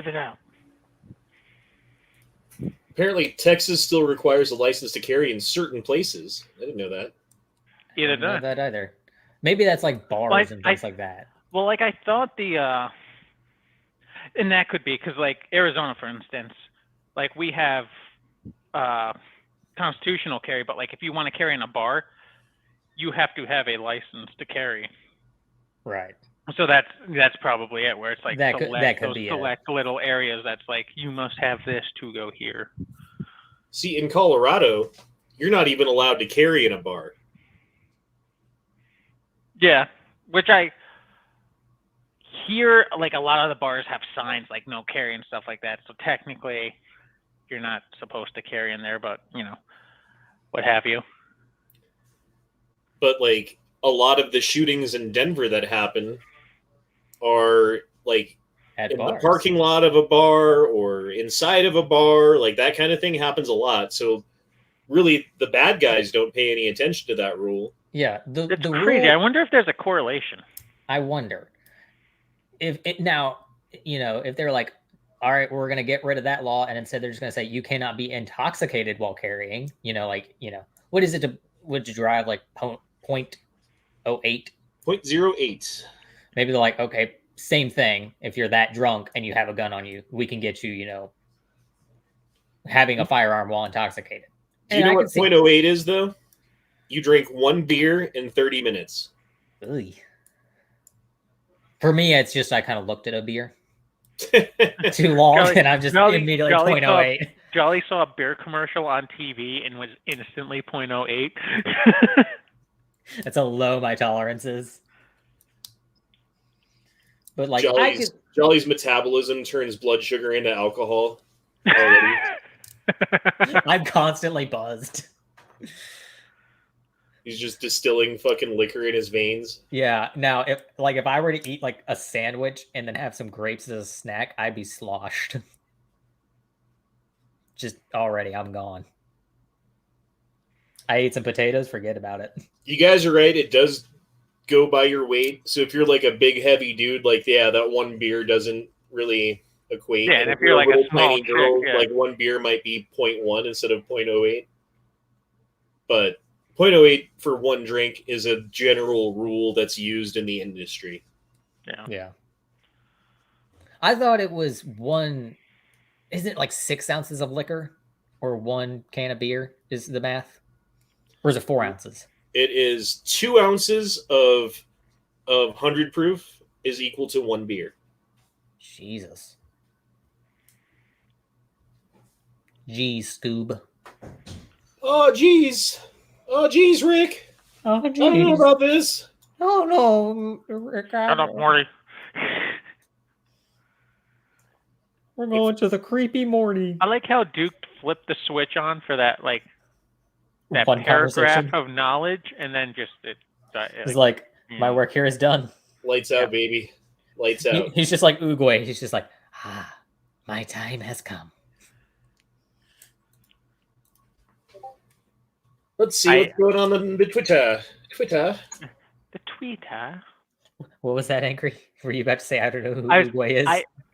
it out. Apparently, Texas still requires a license to carry in certain places. I didn't know that. I Either don't know that. that either. Maybe that's like bars Like, and things like that. Well, like I thought and that could be because like Arizona, for instance, like we have constitutional carry, but like if you want to carry in a bar, you have to have a license to carry. Right. So that's probably it, where it's like That could those be select little areas that's like you must have this to go here. See, in Colorado, you're not even allowed to carry in a bar. Yeah, which I hear like a lot of the bars have signs like no carry and stuff like that. So technically, you're not supposed to carry in there, but you know, what have you. But like a lot of the shootings in Denver that happen are like at in bars. the parking lot of a bar or inside of a bar. Like that kind of thing happens a lot. So really, the bad guys don't pay any attention to that rule. Yeah, It's the crazy. rule. I wonder if there's a correlation. I wonder if it now, you know, if they're like, all right, we're going to get rid of that law, and instead they're just going to say you cannot be intoxicated while carrying. You know, like, you know, what is it to would you drive like 0.08? 0.08. Maybe they're like, okay, same thing. If you're that drunk and you have a gun on you, we can get you, you know, having a firearm while intoxicated. Do you know what 0.08 is, though? You drink one beer in 30 minutes. Ugh. For me, it's just I kind of looked at a beer too long, and I'm just immediately 0.08. Jolly saw a beer commercial on TV and was instantly 0.08. That's how low my tolerance is. But like, Jolly's metabolism turns blood sugar into alcohol already. I'm constantly buzzed. He's just distilling fucking liquor in his veins. Yeah. Now, if I were to eat like a sandwich and then have some grapes as a snack, I'd be sloshed. Just already, I'm gone. I ate some potatoes. Forget about it. You guys are right. It does go by your weight. So if you're like a big heavy dude, like that one beer doesn't really equate. Yeah, and if you're like a small tiny girl, chick, yeah. like one beer might be 0.1 instead of 0.08. But 0.08 for one drink is a general rule that's used in the industry. Yeah. I thought it was one. Isn't it like 6 ounces of liquor or 1 can of beer is the math? Or is it 4 ounces? It is 2 ounces of 100 proof is equal to 1 beer. Jesus. Geez, Scoob. Oh, geez. Oh, geez, Rick. Oh, I don't know about this. Oh, no, Rick. Shut up, Morty. We're going to the creepy Morty. I like how Duke flipped the switch on for that, like, that Fun paragraph conversation. of knowledge, and then just It's like, my work here is done. Lights out, baby. Lights out. He's just like Oogway. He's just like, my time has come. Let's see what's going on the Twitter. The Twitter. What was that, Angry? Were you about to say, I don't know who Oogway is?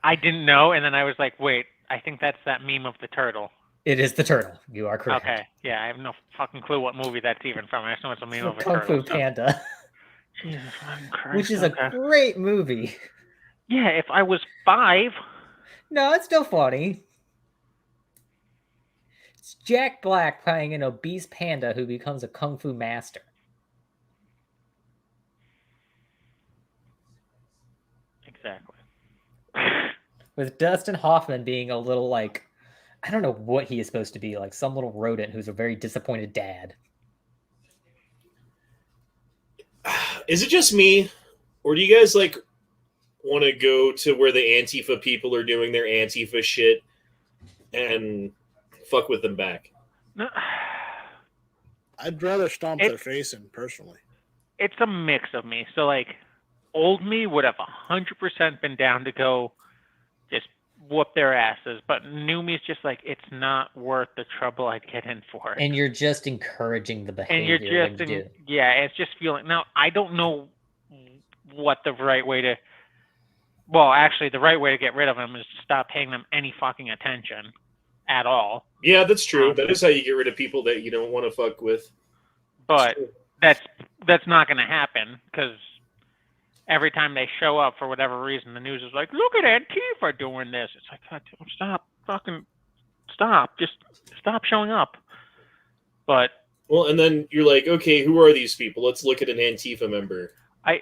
I didn't know, and then I was like, wait, I think that's that meme of the turtle. It is the turtle. You are correct. Okay, yeah, I have no fucking clue what movie that's even from. I just know it's a meme of a Kung turtle. Fu Panda. Jesus Christ, Which is a great movie. Yeah, if I was 5. No, it's still funny. It's Jack Black playing an obese panda who becomes a kung fu master. Exactly. With Dustin Hoffman being a little like, I don't know what he is supposed to be, like some little rodent who's a very disappointed dad. Is it just me, or do you guys like want to go to where the Antifa people are doing their Antifa shit and fuck with them back? No, I'd rather stomp their face in personally. it's a mix of me. So like, old me would have 100% been down to go just whoop their asses, but new me's just like, it's not worth the trouble I'd get in for it. And you're just encouraging the behavior. And you're just it's just feeling. Now I don't know what the right way to. Well, actually, the right way to get rid of them is to stop paying them any fucking attention. at all. Yeah, that's true. That is how you get rid of people that you don't want to fuck with. But that's not going to happen because every time they show up for whatever reason, the news is like, look at Antifa doing this. It's like, God, stop. Just stop showing up. But well, and then you're like, okay, who are these people? Let's look at an Antifa member. I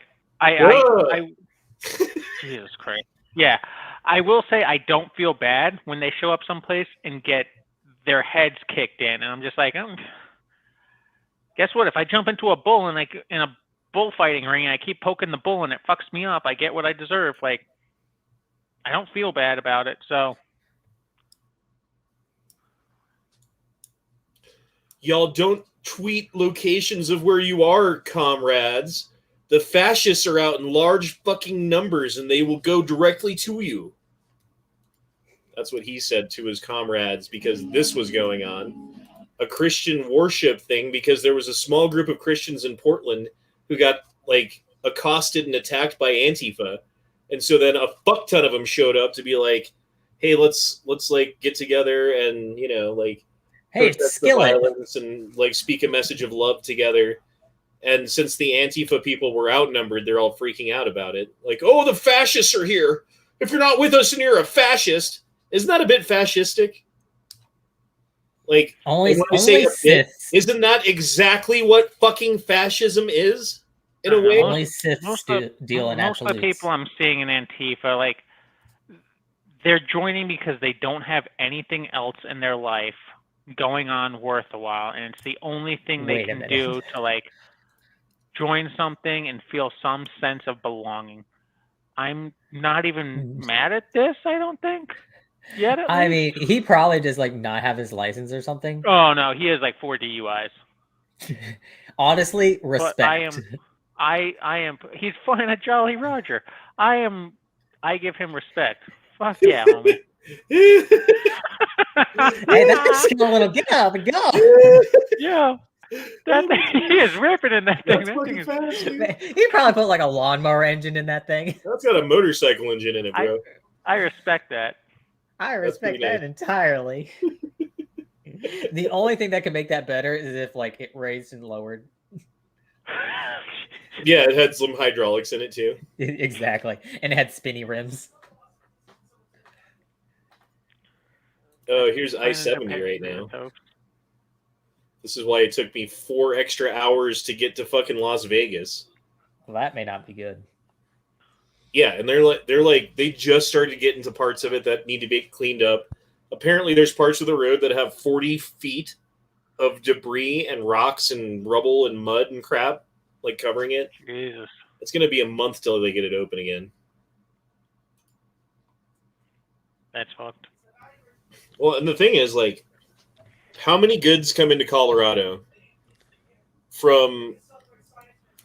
Jesus Christ. Yeah. I will say I don't feel bad when they show up someplace and get their heads kicked in. And I'm just like, guess what? If I jump into a bull and in a bullfighting ring and I keep poking the bull and it fucks me up, I get what I deserve. Like, I don't feel bad about it. So y'all don't tweet locations of where you are, comrades. The fascists are out in large fucking numbers and they will go directly to you. That's what he said to his comrades because this was going on. A Christian worship thing because there was a small group of Christians in Portland who got like accosted and attacked by Antifa. And so then a fuck ton of them showed up to be like, hey, let's like get together and, you know, like, hey, Skillet, and like speak a message of love together. And since the Antifa people were outnumbered, they're all freaking out about it. Like, oh, the fascists are here. If you're not with us and you're a fascist, isn't that a bit fascistic? Like, only bit, isn't that exactly what fucking fascism is? In a way, only Siths deal in absolutes. Most of the people I'm seeing in Antifa, like, they're joining because they don't have anything else in their life going on worth a while, and it's the only thing they can do to like join something and feel some sense of belonging. I'm not even mad at this, I don't think. Yet, I mean, he probably just like not have his license or something. Oh no, he has like 4 DUIs. Honestly, respect. But I am. He's flying a Jolly Roger. I give him respect. Fuck yeah, homie. Hey, that's a little get up and go. Yeah. He is ripping in that thing. That thing is, he probably put like a lawnmower engine in that thing. That's got a motorcycle engine in it, bro. I respect that. I respect that entirely. The only thing that could make that better is if like it raised and lowered. Yeah, it had some hydraulics in it too. Exactly. And it had spinny rims. Oh, here's I-70 right now. This is why it took me 4 extra hours to get to fucking Las Vegas. Well, that may not be good. Yeah, and they just started to get into parts of it that need to be cleaned up. Apparently, there's parts of the road that have 40 feet of debris and rocks and rubble and mud and crap like covering it. Jesus. It's going to be a month till they get it open again. That's fucked. Well, and the thing is, like, how many goods come into Colorado from,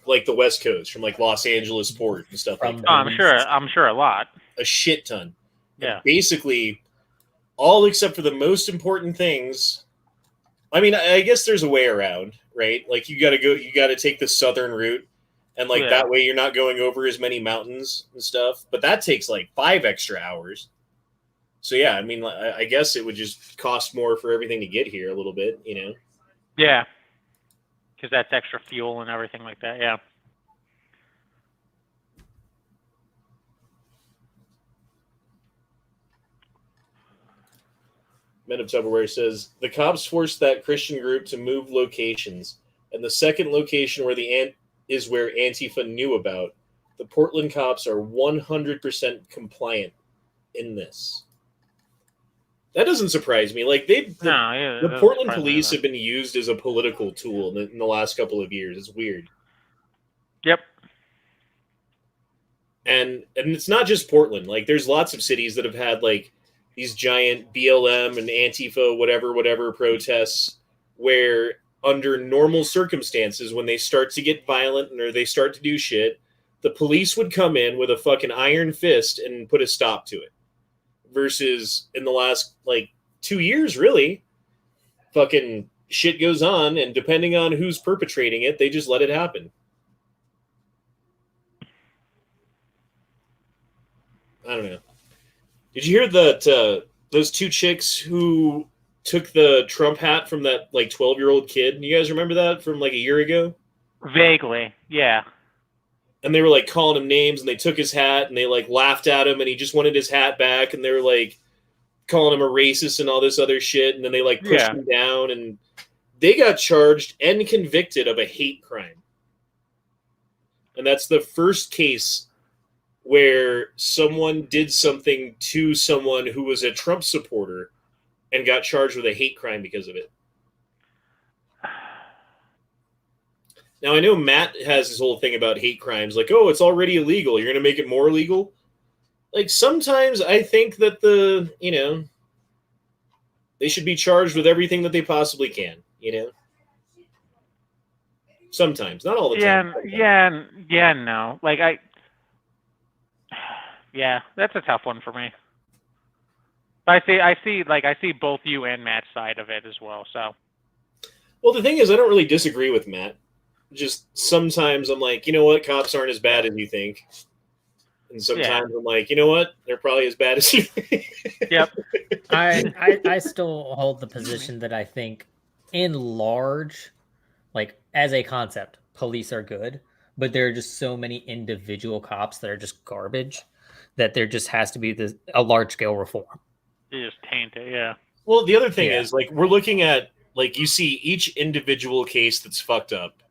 like, the West Coast, from, like, Los Angeles port and stuff like that? I'm sure a lot. A shit ton. Yeah. And basically, all except for the most important things. I mean, I guess there's a way around, right? Like, you got to take the southern route, and, like, that way you're not going over as many mountains and stuff. But that takes, like, 5 extra hours. So, yeah, I mean, I guess it would just cost more for everything to get here a little bit, you know? Yeah. Because that's extra fuel and everything like that, yeah. Men of Tupperware says, the cops forced that Christian group to move locations, and the second location where is where Antifa knew about. The Portland cops are 100% compliant in this. That doesn't surprise me. Like the Portland police have been used as a political tool in the last couple of years. It's weird. Yep. And it's not just Portland. Like there's lots of cities that have had like these giant BLM and Antifa whatever protests where under normal circumstances when they start to get violent or they start to do shit, the police would come in with a fucking iron fist and put a stop to it. Versus in the last, like, 2 years, really, fucking shit goes on, and depending on who's perpetrating it, they just let it happen. I don't know. Did you hear that those two chicks who took the Trump hat from that like 12-year-old kid. You guys remember that from like a year ago? Vaguely, yeah. And they were like calling him names, and they took his hat, and they like laughed at him, and he just wanted his hat back, and they were like calling him a racist and all this other shit, and then they like pushed him down, and they got charged and convicted of a hate crime. And that's the first case where someone did something to someone who was a Trump supporter and got charged with a hate crime because of it. Now, I know Matt has this whole thing about hate crimes, like, oh, it's already illegal. You're going to make it more illegal? Like, sometimes I think that they should be charged with everything that they possibly can, Sometimes, not all the time. No. Like, that's a tough one for me. But I see both you and Matt's side of it as well, so. Well, the thing is, I don't really disagree with Matt. Just sometimes I'm like, you know what, cops aren't as bad as you think. And sometimes I'm like, you know what, they're probably as bad as you think. Yep. I still hold the position that I think in large, like as a concept, police are good, but there are just so many individual cops that are just garbage that there just has to be a large scale reform. You just taint it, yeah. Well, the other thing is, like, we're looking at, like, you see each individual case that's fucked up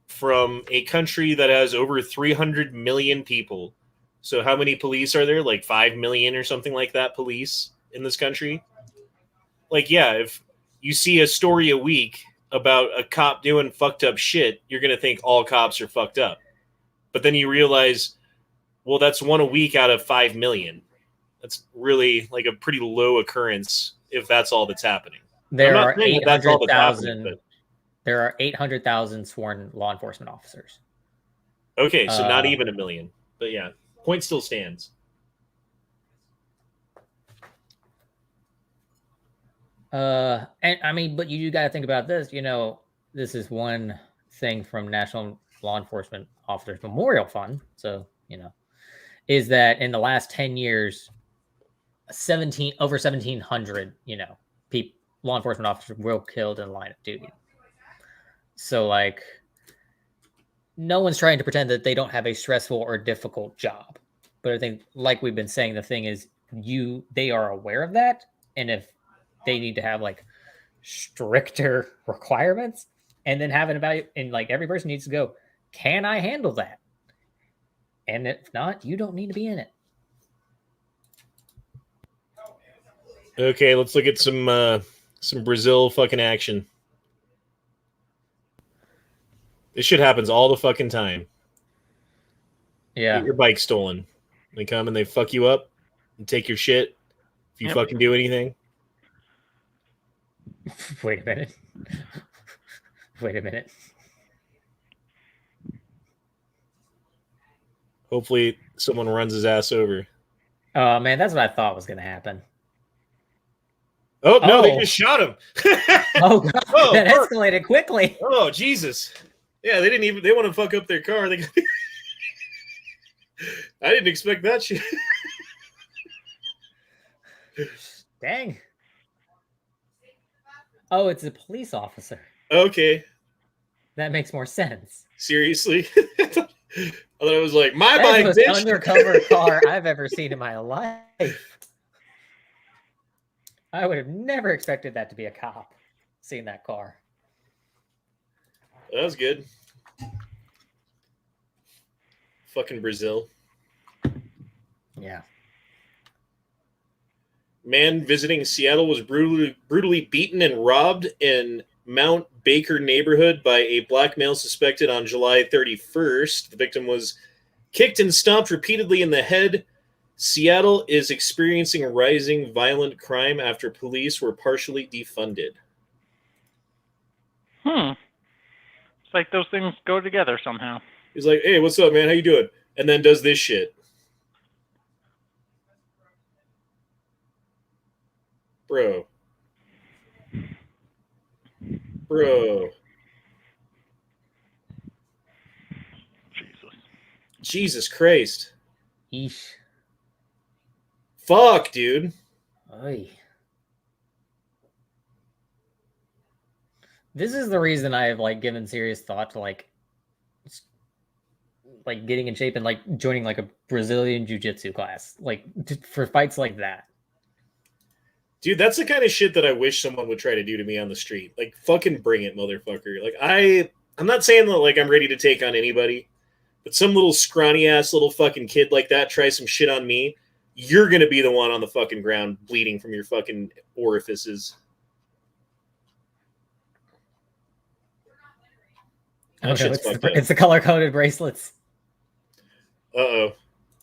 from a country that has over 300 million people. So how many police are there? Like 5 million or something like that police in this country? Like, yeah, if you see a story a week about a cop doing fucked up shit, you're going to think all cops are fucked up. But then you realize, well, that's one a week out of 5 million. That's really like a pretty low occurrence if that's all that's happening. There are 800,000. There are 800,000 sworn law enforcement officers. Okay, so not even a million. But yeah, point still stands. And I mean, but you got to think about this. This is one thing from National Law Enforcement Officers Memorial Fund. So, is that in the last 10 years, over 1,700, law enforcement officers were killed in the line of duty. So, like, no one's trying to pretend that they don't have a stressful or difficult job. But I think, like we've been saying, the thing is, they are aware of that. And if they need to have, like, stricter requirements, and then have an evaluation, and, like, every person needs to go, can I handle that? And if not, you don't need to be in it. Okay, let's look at some Brazil fucking action. This shit happens all the fucking time. Yeah. Get your bike stolen. They come and they fuck you up and take your shit if you fucking do anything. Wait a minute. Wait a minute. Hopefully someone runs his ass over. Oh, man, that's what I thought was going to happen. Oh, no, they just shot him. Oh, God. Oh, that escalated quickly. Oh, Jesus. Yeah, they want to fuck up their car. I didn't expect that shit. Dang. Oh, it's a police officer. Okay. That makes more sense. Seriously? I thought it was like, my bike, bitch. That's the most undercover car I've ever seen in my life. I would have never expected that to be a cop, seeing that car. That was good. Fucking Brazil. Yeah. Man visiting Seattle was brutally beaten and robbed in Mount Baker neighborhood by a black male suspected on July 31st. The victim was kicked and stomped repeatedly in the head. Seattle is experiencing rising violent crime after police were partially defunded. It's like those things go together somehow. He's like, hey, what's up, man? How you doing? And then does this shit. Bro. Jesus Christ. Eesh. Fuck, dude. Oy. This is the reason I have like given serious thought to like getting in shape and like joining like a Brazilian jiu-jitsu class, like for fights like that. Dude, that's the kind of shit that I wish someone would try to do to me on the street. Like, fucking bring it, motherfucker. Like, I'm not saying that like I'm ready to take on anybody, but some little scrawny ass little fucking kid like that try some shit on me, you're gonna be the one on the fucking ground bleeding from your fucking orifices. Oh, no, it's the color-coded bracelets. Uh-oh.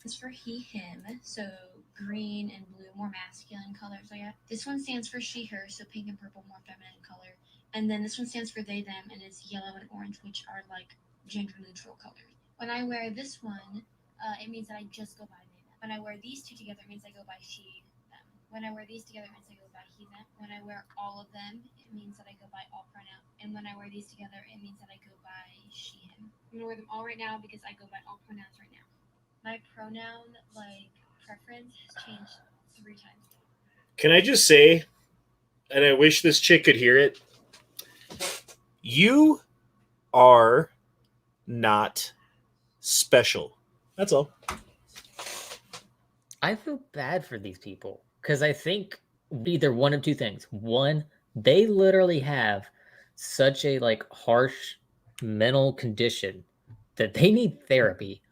It's for he, him, so green and blue, more masculine colors like that. This one stands for she, her, so pink and purple, more feminine color. And then this one stands for they, them, and it's yellow and orange, which are like gender-neutral colors. When I wear this one, it means that I just go by they, them. When I wear these two together, it means I go by she, them. When I wear these together, it means I go by he, them. When I wear all of them, it means that I go by all pronouns. And when I wear these together, it means that I go by she, him. I'm gonna wear them all right now because I go by all pronouns right now. My pronoun, like, preference has changed 3 times. Can I just say, and I wish this chick could hear it, you are not special. That's all. I feel bad for these people because I think either one of two things. One, they literally have such a like harsh mental condition that they need therapy.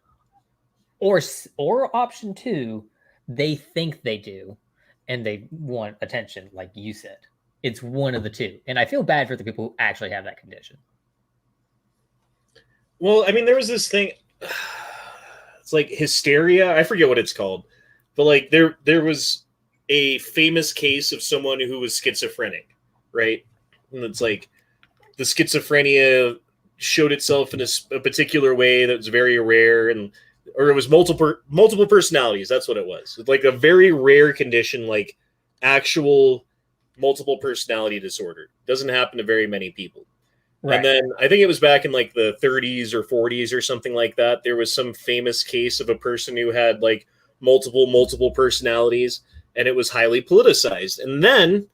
Or option 2, they think they do, and they want attention, like you said. It's one of the two. And I feel bad for the people who actually have that condition. Well, I mean, there was this thing. It's like hysteria. I forget what it's called. But like there was a famous case of someone who was schizophrenic, right? And it's like the schizophrenia showed itself in a particular way that was very rare, or it was multiple personalities. That's what it was. It's like a very rare condition, like actual multiple personality disorder. Doesn't happen to very many people. Right. And then I think it was back in like the 30s or 40s or something like that. There was some famous case of a person who had like multiple personalities, and it was highly politicized. And then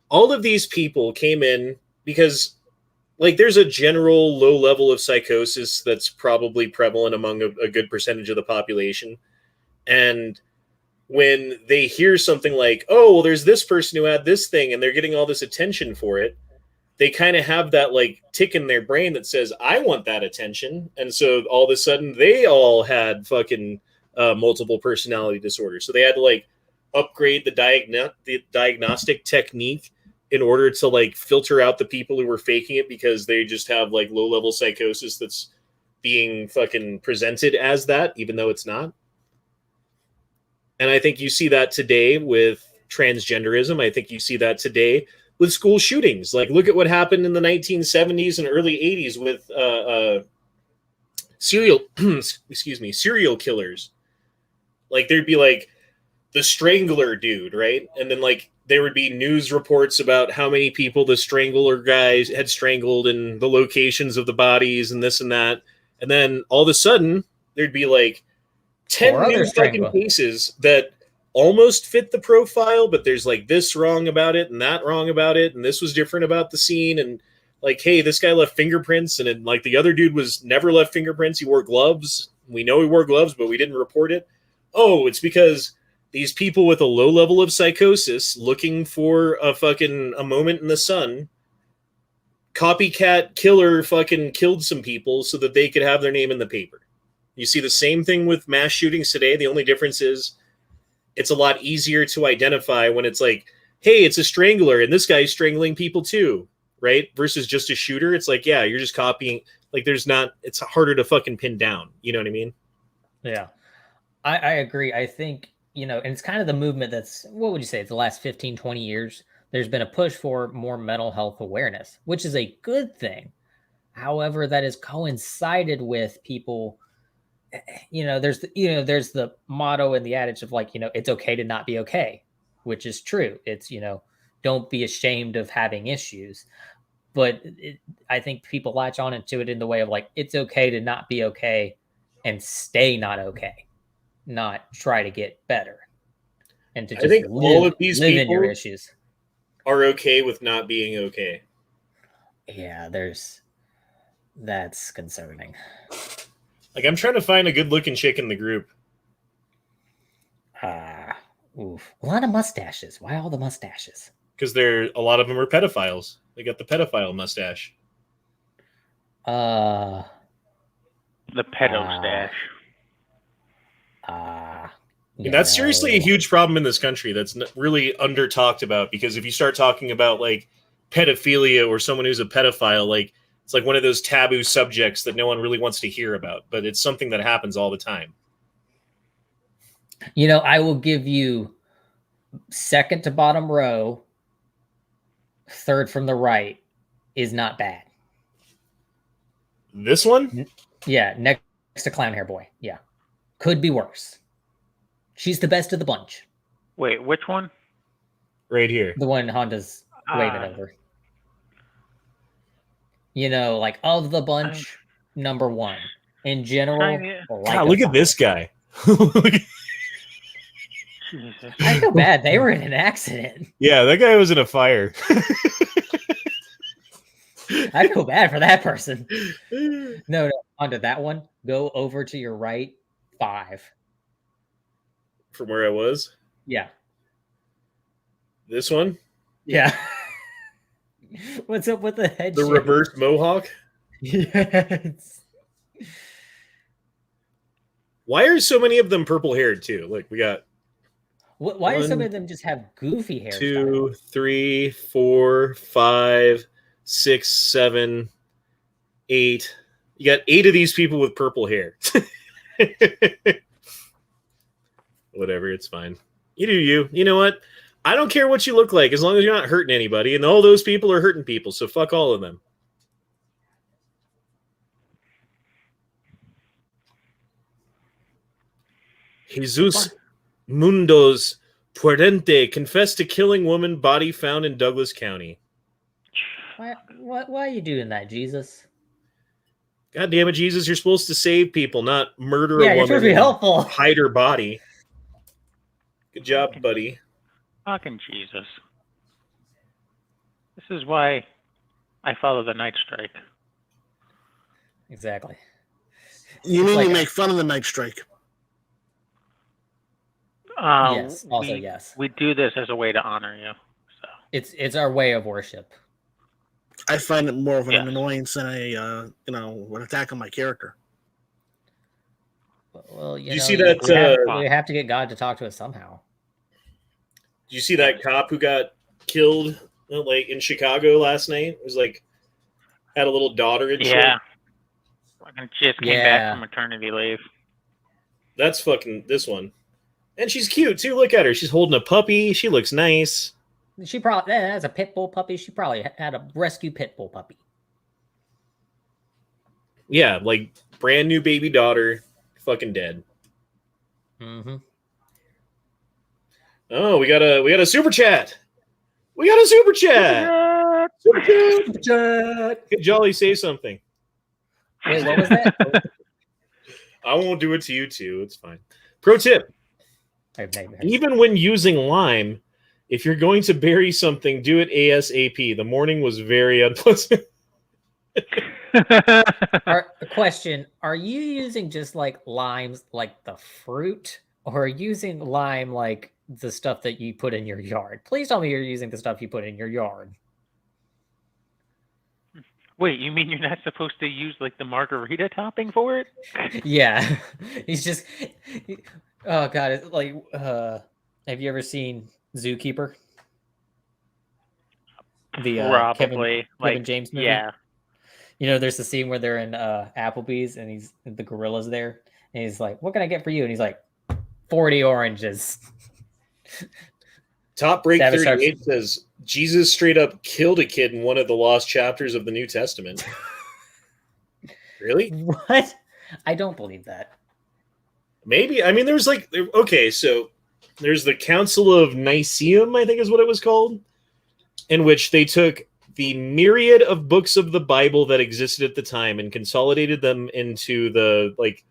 all of these people came in because like there's a general low level of psychosis that's probably prevalent among a good percentage of the population. And when they hear something like, oh, well, there's this person who had this thing and they're getting all this attention for it, they kind of have that like tick in their brain that says, I want that attention. And so all of a sudden they all had fucking multiple personality disorder. So they had to like upgrade the diagnostic technique in order to like filter out the people who were faking it because they just have like low level psychosis that's being fucking presented as that, even though it's not. And I think you see that today with transgenderism. I think you see that today with school shootings. Like, look at what happened in the 1970s and early 80s with serial killers. Like, there'd be like the Strangler dude, right? And then like there would be news reports about how many people the Strangler guys had strangled and the locations of the bodies and this and that. And then all of a sudden there'd be like 10 new fucking cases that almost fit the profile, but there's like this wrong about it and that wrong about it. And this was different about the scene. And like, hey, this guy left fingerprints, and then like the other dude was never left fingerprints. He wore gloves. We know he wore gloves, but we didn't report it. Oh, it's because these people with a low level of psychosis looking for a moment in the sun, copycat killer fucking killed some people so that they could have their name in the paper. You see the same thing with mass shootings today. The only difference is it's a lot easier to identify when it's like, hey, it's a strangler and this guy's strangling people too, right? Versus just a shooter. It's like, yeah, you're just copying. Like it's harder to fucking pin down. You know what I mean? Yeah, I agree. I think, and it's kind of the movement that's, what would you say, it's the last 15, 20 years. There's been a push for more mental health awareness, which is a good thing. However, that has coincided with people, there's the motto and the adage of like, it's okay to not be okay, which is true. It's, don't be ashamed of having issues. But I think people latch on into it in the way of like, it's okay to not be okay and stay not okay, not try to get better. And to just I think all of these live people in your issues are okay with not being okay. Yeah, that's concerning. Like, I'm trying to find a good-looking chick in the group. Oof. A lot of mustaches. Why all the mustaches? Because a lot of them are pedophiles. They got the pedophile mustache. The pedo stash. And that's seriously a huge problem in this country that's really under talked about, because if you start talking about like pedophilia or someone who's a pedophile, like it's like one of those taboo subjects that no one really wants to hear about, but it's something that happens all the time. You know, I will give you second to bottom row, third from the right is not bad. This one? Yeah, next to Clown Hair Boy. Yeah. Could be worse. She's the best of the bunch. Wait, which one? Right here. The one Honda's waving over. You know, like of the bunch, number one. In general, God, look at this guy. I feel bad. They were in an accident. Yeah, that guy was in a fire. I feel bad for that person. No, onto that one. Go over to your right, 5. From where I was? Yeah. This one? Yeah. What's up with the head? The reverse mohawk? Yes. Why are so many of them purple haired too? Like we got. Why do some of them just have goofy hair? 2, 3, 4, 5, 6, 7, 8. You got 8 of these people with purple hair. Whatever, it's fine. You do you. You know what? I don't care what you look like as long as you're not hurting anybody. And all those people are hurting people, so fuck all of them. Jesus Mundos Puerente confessed to killing woman, body found in Douglas County. Why are you doing that, Jesus? God damn it, Jesus! You're supposed to save people, not murder a woman. You're supposed to be helpful. Hide her body. Good job, buddy. Fucking Jesus! This is why I follow the Night Strike. Exactly. You mean you make fun of the Night Strike? Yes. Also, yes. We do this as a way to honor you. So it's our way of worship. I find it more of an annoyance than an attack on my character. Well, you see that we have to get God to talk to us somehow. Did you see that cop who got killed like in Chicago last night? It was like had a little daughter and shit. Yeah. Fucking just came back from maternity leave. That's fucking this one. And she's cute too. Look at her. She's holding a puppy. She looks nice. She probably has a pit bull puppy. She probably had a rescue pit bull puppy. Yeah, like brand new baby daughter, fucking dead. Mm-hmm. Oh, we got a super chat. We got a super chat. Super chat. Could Jolly say something? Wait, what was that? I won't do it to you two. It's fine. Pro tip. Even when using lime, if you're going to bury something, do it ASAP. The morning was very unpleasant. Question: are you using just like limes, like the fruit, or are you using lime like the stuff that you put in your yard? Please tell me you're using the stuff you put in your yard. Wait, you mean you're not supposed to use like the margarita topping for it? Yeah, he's just. Oh god, it's like have you ever seen Zookeeper? The Kevin James movie? Yeah. You know, there's the scene where they're in Applebee's and the gorilla's there and he's like, "What can I get for you?" And he's like, 40 oranges. Top Break 38 says Jesus straight up killed a kid in one of the lost chapters of the New Testament. Really? What? I don't believe that. Maybe. I mean, there's like, okay, so there's the Council of Nicaea, I think is what it was called, in which they took the myriad of books of the Bible that existed at the time and consolidated them into the like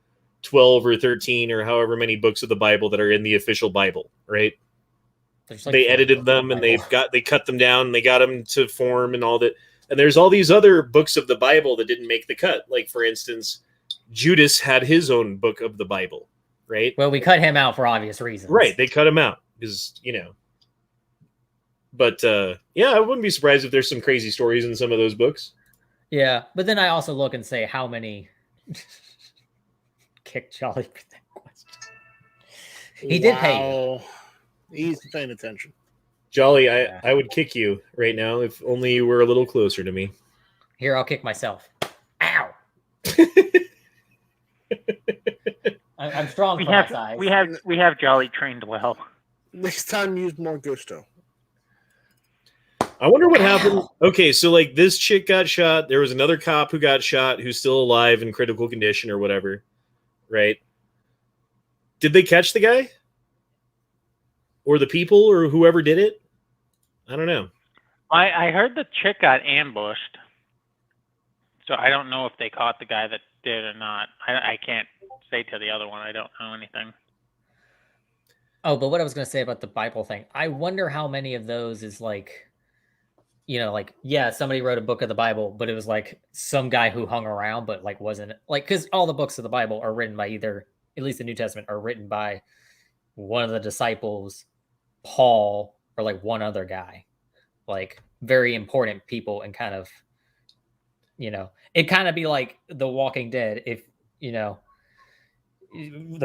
12 or 13 or however many books of the Bible that are in the official Bible, right? Like they edited them and they cut them down and they got them to form and all that. And there's all these other books of the Bible that didn't make the cut. Like, for instance, Judas had his own book of the Bible, right? Well, we cut him out for obvious reasons. Right. They cut him out because, But, yeah, I wouldn't be surprised if there's some crazy stories in some of those books. Yeah, but then I also look and say how many kick Jolly for that question. He did pay you. He's paying attention. Jolly, I would kick you right now if only you were a little closer to me. Here, I'll kick myself. Ow! I'm strong for my size. We have Jolly trained well. Next time, use more gusto. I wonder what happened. Okay, so like this chick got shot. There was another cop who got shot who's still alive in critical condition or whatever, right? Did they catch the guy? Or the people or whoever did it? I don't know. I heard the chick got ambushed. So I don't know if they caught the guy that did or not. I can't say to the other one. I don't know anything. Oh, but what I was going to say about the Bible thing, I wonder how many of those is like, somebody wrote a book of the Bible, but it was like some guy who hung around, but like wasn't like, because all the books of the Bible are written by either, at least the New Testament, are written by one of the disciples, Paul, or like one other guy, like very important people, and kind of, it kind of be like The Walking Dead. If, the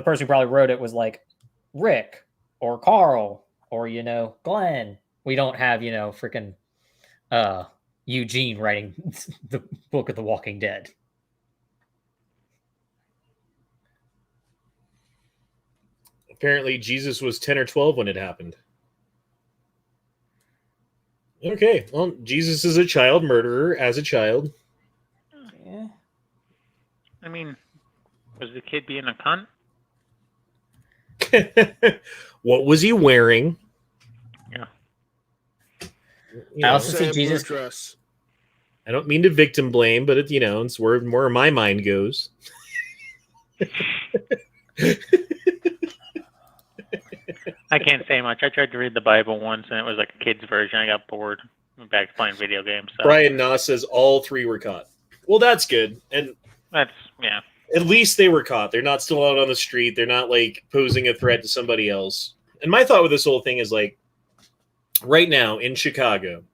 person who probably wrote it was like Rick or Carl or, Glenn. We don't have, freaking Eugene writing the book of The Walking Dead. Apparently Jesus was 10 or 12 when it happened. Okay, well, Jesus is a child murderer as a child. Yeah. I mean, was the kid being a cunt? What was he wearing? Yeah. I also see Jesus. Dress. I don't mean to victim blame, but it's where more my mind goes. I can't say much. I tried to read the Bible once, and it was like a kid's version. I got bored. Went back to playing video games. So. Brian Noss says all three were caught. Well, that's good. And That's, yeah. at least they were caught. They're not still out on the street. They're not like posing a threat to somebody else. And my thought with this whole thing is like, right now in Chicago,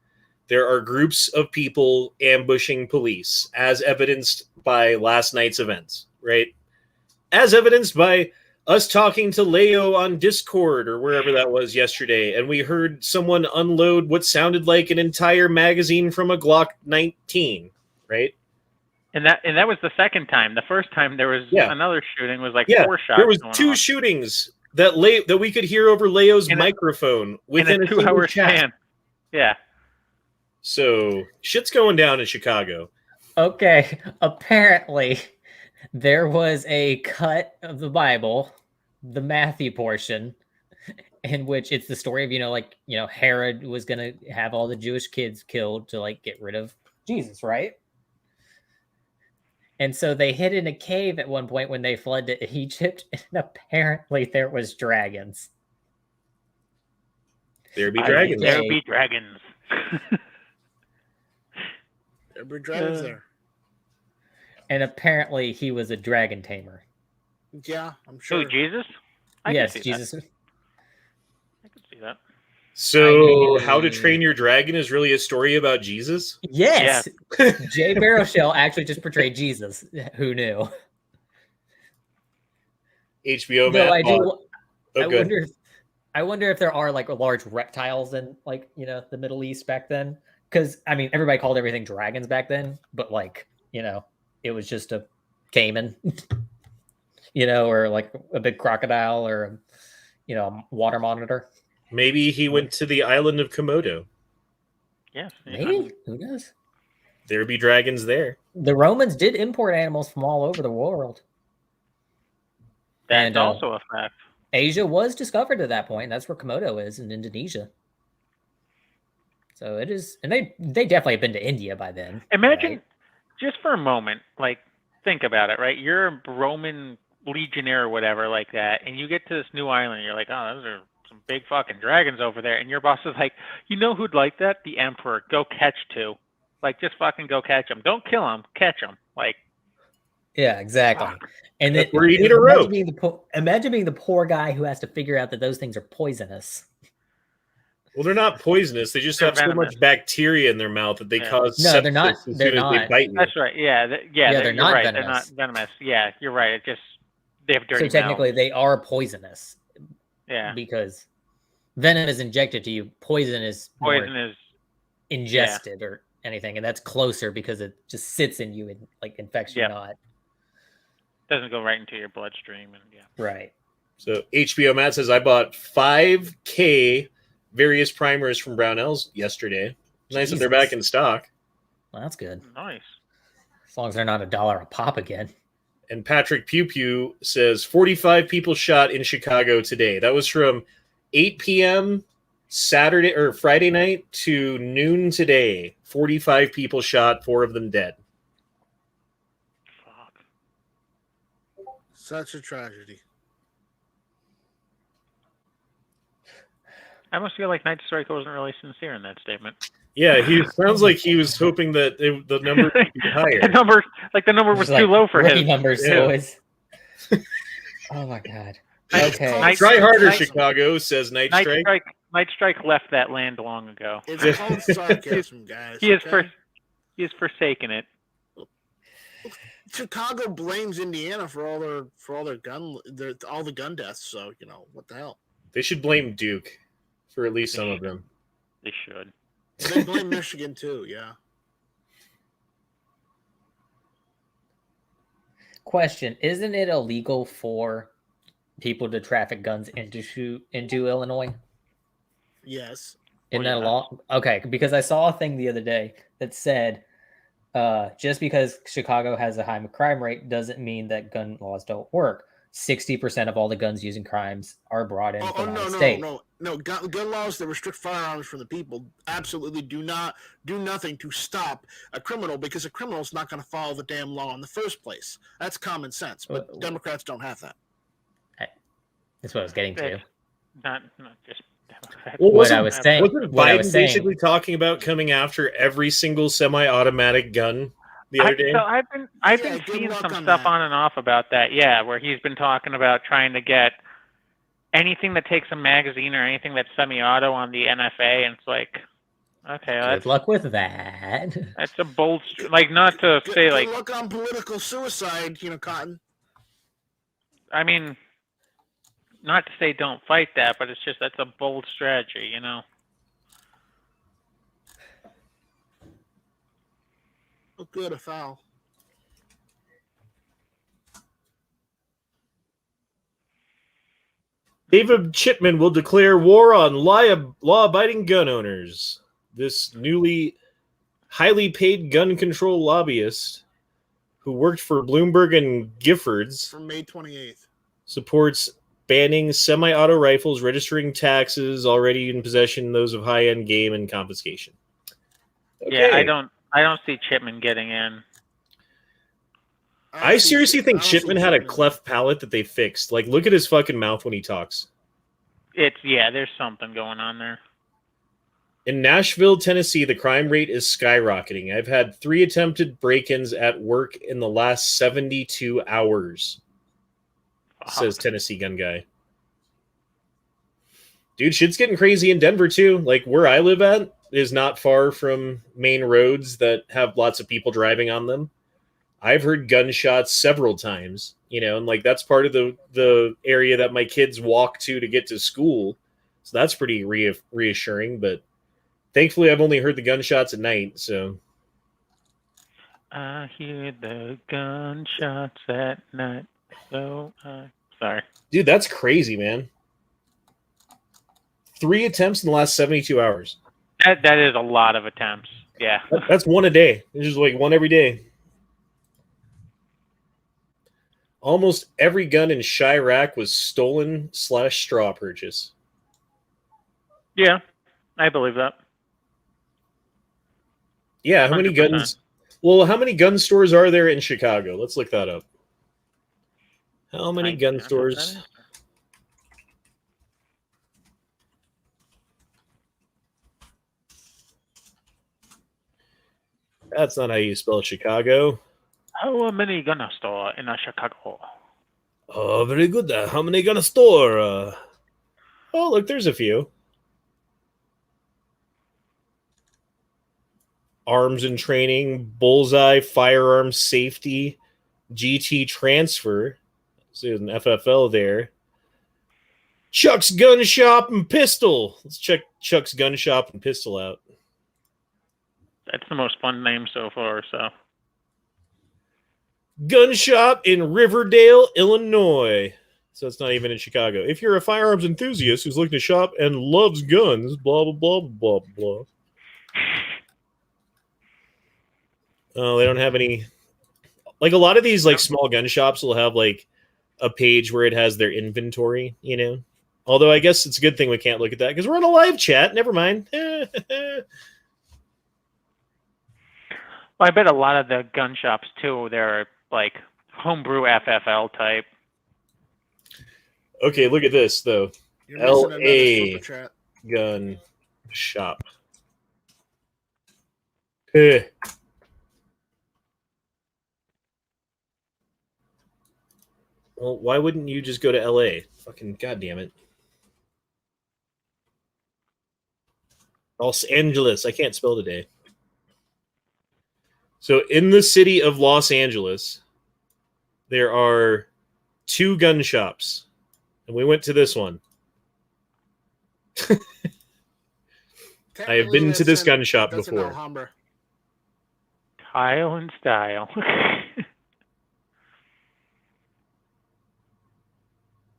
there are groups of people ambushing police, as evidenced by last night's events, right? As evidenced by us talking to Leo on Discord or wherever that was yesterday, and we heard someone unload what sounded like an entire magazine from a Glock 19, right? And that was the second time. The first time there was another shooting, was like 4 shots. There was going 2 on. shootings that we could hear over Leo's microphone within in a 2-hour chat. span. Yeah. So shit's going down in Chicago. Okay, apparently there was a cut of the Bible, the Matthew portion, in which it's the story of, Herod was going to have all the Jewish kids killed to like get rid of Jesus, right? And so they hid in a cave at one point when they fled to Egypt, and apparently there was dragons. There be dragons. There be dragons. There be dragons there. And apparently he was a dragon tamer. Yeah, I'm sure. Who, Jesus? Yes, Jesus. I can see that. So, How to Train Your Dragon is really a story about Jesus? Yes. Jay Baruchel actually just portrayed Jesus. Who knew? HBO No, Matt. I do. Oh, I wonder if there are like large reptiles in the Middle East back then. Because everybody called everything dragons back then, but it was just a caiman, or like a big crocodile or a water monitor. Maybe he went to the island of Komodo. Yes. Maybe. Who knows? There be dragons there. The Romans did import animals from all over the world. That's also a fact. Asia was discovered at that point. That's where Komodo is, in Indonesia. So it is, and they definitely have been to India by then. Imagine, just for a moment, like, think about it, right? You're a Roman legionnaire or whatever like that, and you get to this new island, and you're like, oh, those are some big fucking dragons over there, and your boss is like, you know who'd like that? The emperor. Go catch 2. Like, just fucking go catch them. Don't kill them. Catch them. Like, Yeah, exactly. fuck. And That's then where you need a rope. Imagine being the poor guy who has to figure out that those things are poisonous. Well, they're not poisonous. They just They're have so venomous. much bacteria in their mouth that they Yeah. cause No, they're sepsis not. as They're soon as they not. bite you. That's right. Yeah. They're You're not right. venomous. They're not venomous. Yeah, you're right. It just they have dirty So technically, mouths. they are poisonous Yeah. because venom is injected to you. Poison is more Poison is ingested or anything, and that's closer because it just sits in you and like infects you Yep. not. doesn't go right into your bloodstream, and yeah. Right. So HBO Matt says I bought 5K various primers from Brownells yesterday. Nice that they're Jesus. back in stock. Well, that's good. Nice. As long as they're not $1 a pop again. And Patrick Pew Pew says 45 people shot in Chicago today. That was from 8 p.m. Saturday or Friday night to noon today. 45 people shot, 4 of them dead. Fuck. Such a tragedy. I almost feel like Night Strike wasn't really sincere in that statement. Yeah, he sounds like he was hoping that the number would be higher. the number was Just too like low for rookie his. numbers, Yeah. boys. Oh my god. It's Okay. called- Try harder, Night- Chicago, says Night Strike. Night Strike left that land long ago. It's called sarcasm, guys. He has okay? he has forsaken it. Chicago blames Indiana for all the gun deaths. So what the hell? They should blame Duke for at least some of them. They should. They blame Michigan too. Yeah. Question: isn't it illegal for people to traffic guns into Illinois? Yes. Isn't Well, that a yeah. law? Okay, because I saw a thing the other day that said just because Chicago has a high crime rate doesn't mean that gun laws don't work. 60% of all the guns used in crimes are brought in from out of state. No. Gun laws that restrict firearms from the people absolutely do not do nothing to stop a criminal, because a criminal is not going to follow the damn law in the first place. That's common sense, but Democrats don't have that. That's what I was getting to. It's not just Democrats. Well, What I was saying. Wasn't What I Biden was saying. basically talking about coming after every single semi-automatic gun the other day? So I've been Yeah, seeing good luck some on stuff that. on and off about that. Yeah, where he's been talking about trying to get anything that takes a magazine or anything that's semi-auto on the NFA, and it's like, okay, Good luck with that. that's a bold, like, not to say Good like, luck on political suicide, Cotton. I mean, not to say don't fight that, but it's just that's a bold strategy, Oh, good, a foul. David Chipman will declare war on law-abiding gun owners. This newly highly paid gun control lobbyist who worked for Bloomberg and Giffords From May 28th. supports banning semi-auto rifles, registering taxes already in possession, those of high-end game, and confiscation. Yeah, Okay. I don't see Chipman getting in. I seriously think I don't see Chipman had a Chipman. cleft palate that they fixed. Like, look at his fucking mouth when he talks. There's something going on there. In Nashville, Tennessee, the crime rate is skyrocketing. I've had 3 attempted break-ins at work in the last 72 hours, says Tennessee gun guy. Dude, shit's getting crazy in Denver, too. Like, where I live at is not far from main roads that have lots of people driving on them. I've heard gunshots several times, and like that's part of the area that my kids walk to get to school. So that's pretty reassuring, but thankfully I've only heard the gunshots at night, so. I hear the gunshots at night. So, sorry. Dude, that's crazy, man. 3 attempts in the last 72 hours. That is a lot of attempts. Yeah. That's 1 a day. It's just like 1 every day. Almost every gun in Chirac was stolen/straw purchase. Yeah, I believe that. Yeah, how many 100%. guns? Well, how many gun stores are there in Chicago? Let's look that up. How many gun stores? That's not how you spell Chicago. How many gun store in Chicago? Oh, very good. How many gun store? Oh, look, there's a few. Arms and training, bullseye, firearms safety, GT transfer. So there's an FFL there. Chuck's gun shop and pistol. Let's check Chuck's gun shop and pistol out. That's the most fun name so far. So Gun shop in Riverdale, Illinois. So it's not even in Chicago. If you're a firearms enthusiast who's looking to shop and loves guns, blah, blah, blah, blah, blah. Oh, they don't have any. Like a lot of these like small gun shops will have like a page where it has their inventory, you know? Although I guess it's a good thing we can't look at that because we're on a live chat. Never mind. Well, I bet a lot of the gun shops too, they're like homebrew FFL type. Okay, look at this though. You're missing another LA super chat. gun shop. Eh. Well, why wouldn't you just go to LA? Fucking goddamn it. Los Angeles. I can't spell today. So in the city of Los Angeles, there are 2 gun shops. And we went to this one. I have been to this gun shop That's in before. Alhambra. Tile and style.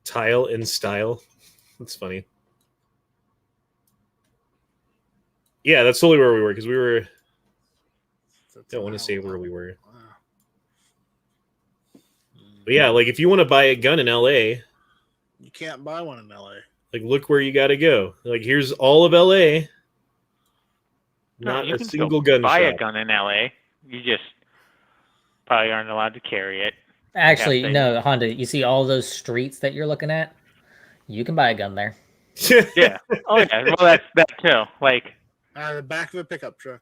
Tile and style. That's funny. Yeah, that's totally where we were because we were. Don't want to say where we were. Wow. But yeah, like if you want to buy a gun in LA, You can't buy one in LA. like look where you got to go. Like here's all of LA. Not you a can single still gun buy shop. a gun in LA. You just probably aren't allowed to carry it. Actually, Yeah, no, Honda. You see all those streets that you're looking at? You can buy a gun there. Yeah. Oh yeah. Well, that's that too. Like, The back of a pickup truck.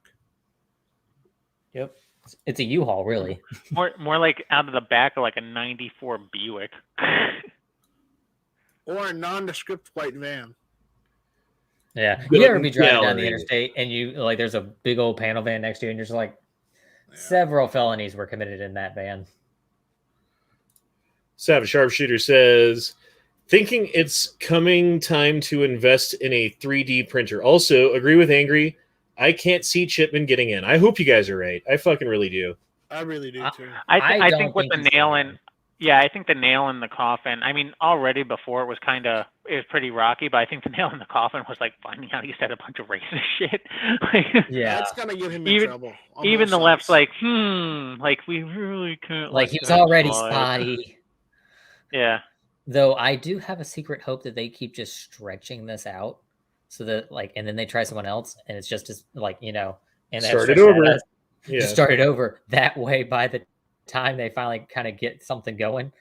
Yep. It's a U-Haul, really. more like out of the back of like a '94 Buick. Or a nondescript white van. Yeah. Good You ever be driving down the gallery. interstate and you like there's a big old panel van next to you and you're just like, Yeah. several felonies were committed in that van. Savage Sharpshooter says, thinking it's coming time to invest in a 3D printer. Also, agree with Angry. I can't see Chipman getting in. I hope you guys are right. I fucking really do. I really do too. I don't think with the think he's nail gonna in, yeah, I think the nail in the coffin. I mean, already before it was pretty rocky, but I think the nail in the coffin was like finding out he said a bunch of racist shit. Like, Yeah. That's gonna get him in Even- trouble. on even both the left's sides. like, like we really can't. Like let he was that already slide. spotty. Yeah. Though I do have a secret hope that they keep just stretching this out so that like and then they try someone else and it's just as like, you know, and Start that's it over. just Yeah. start it over. That way by the time they finally kind of get something going,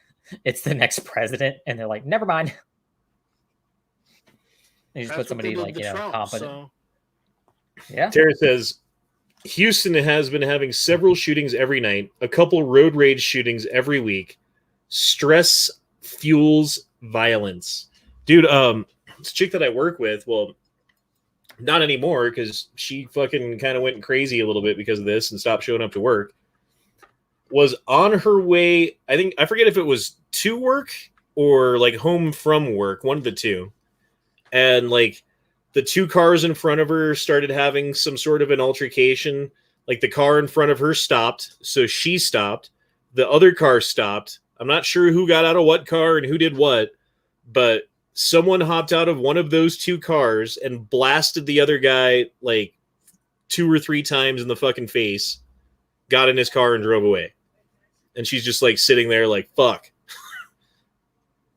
it's the next president and they're like, never mind. They just That's put what somebody they did like, to you know, Trump, competent. so- Yeah. Tara says, Houston has been having several shootings every night, a couple road rage shootings every week. Stress fuels violence. Dude, this chick that I work with, well, not anymore because she fucking kind of went crazy a little bit because of this and stopped showing up to work, was on her way, I forget if it was to work or like home from work, one of the two. And like the 2 cars in front of her started having some sort of an altercation. Like the car in front of her stopped, so she stopped. The other car stopped. I'm not sure who got out of what car and who did what, but someone hopped out of one of those 2 cars and blasted the other guy like 2 or 3 times in the fucking face, got in his car and drove away. And she's just like sitting there like, fuck.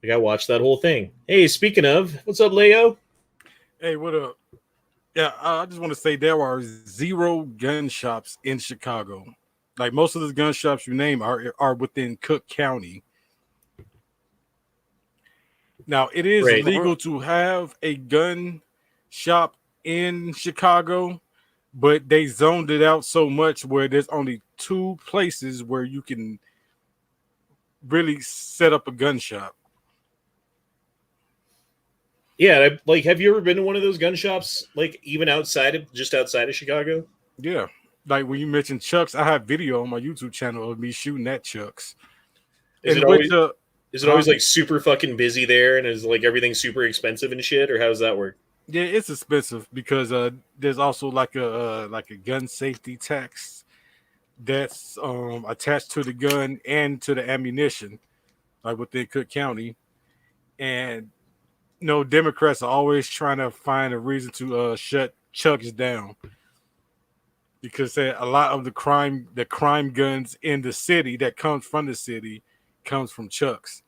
Like I watched that whole thing. Hey, speaking of, what's up, Leo? Hey, what up? Yeah, I just want to say there are 0 gun shops in Chicago. Like most of the gun shops you name are within Cook County. Now, it is Right. legal to have a gun shop in Chicago, but they zoned it out so much where there's only 2 places where you can really set up a gun shop. Yeah, like, have you ever been to one of those gun shops, like even outside of Chicago? Yeah, like when you mentioned Chucks, I have video on my YouTube channel of me shooting at Chucks. Is And it with always, is it always huh? like super fucking busy there, and is like everything super expensive and shit, or how does that work? Yeah, it's expensive because there's also like a gun safety tax that's attached to the gun and to the ammunition, like within Cook County. And Democrats are always trying to find a reason to shut Chucks down because a lot of the crime guns in the city that comes from the city comes from Chucks.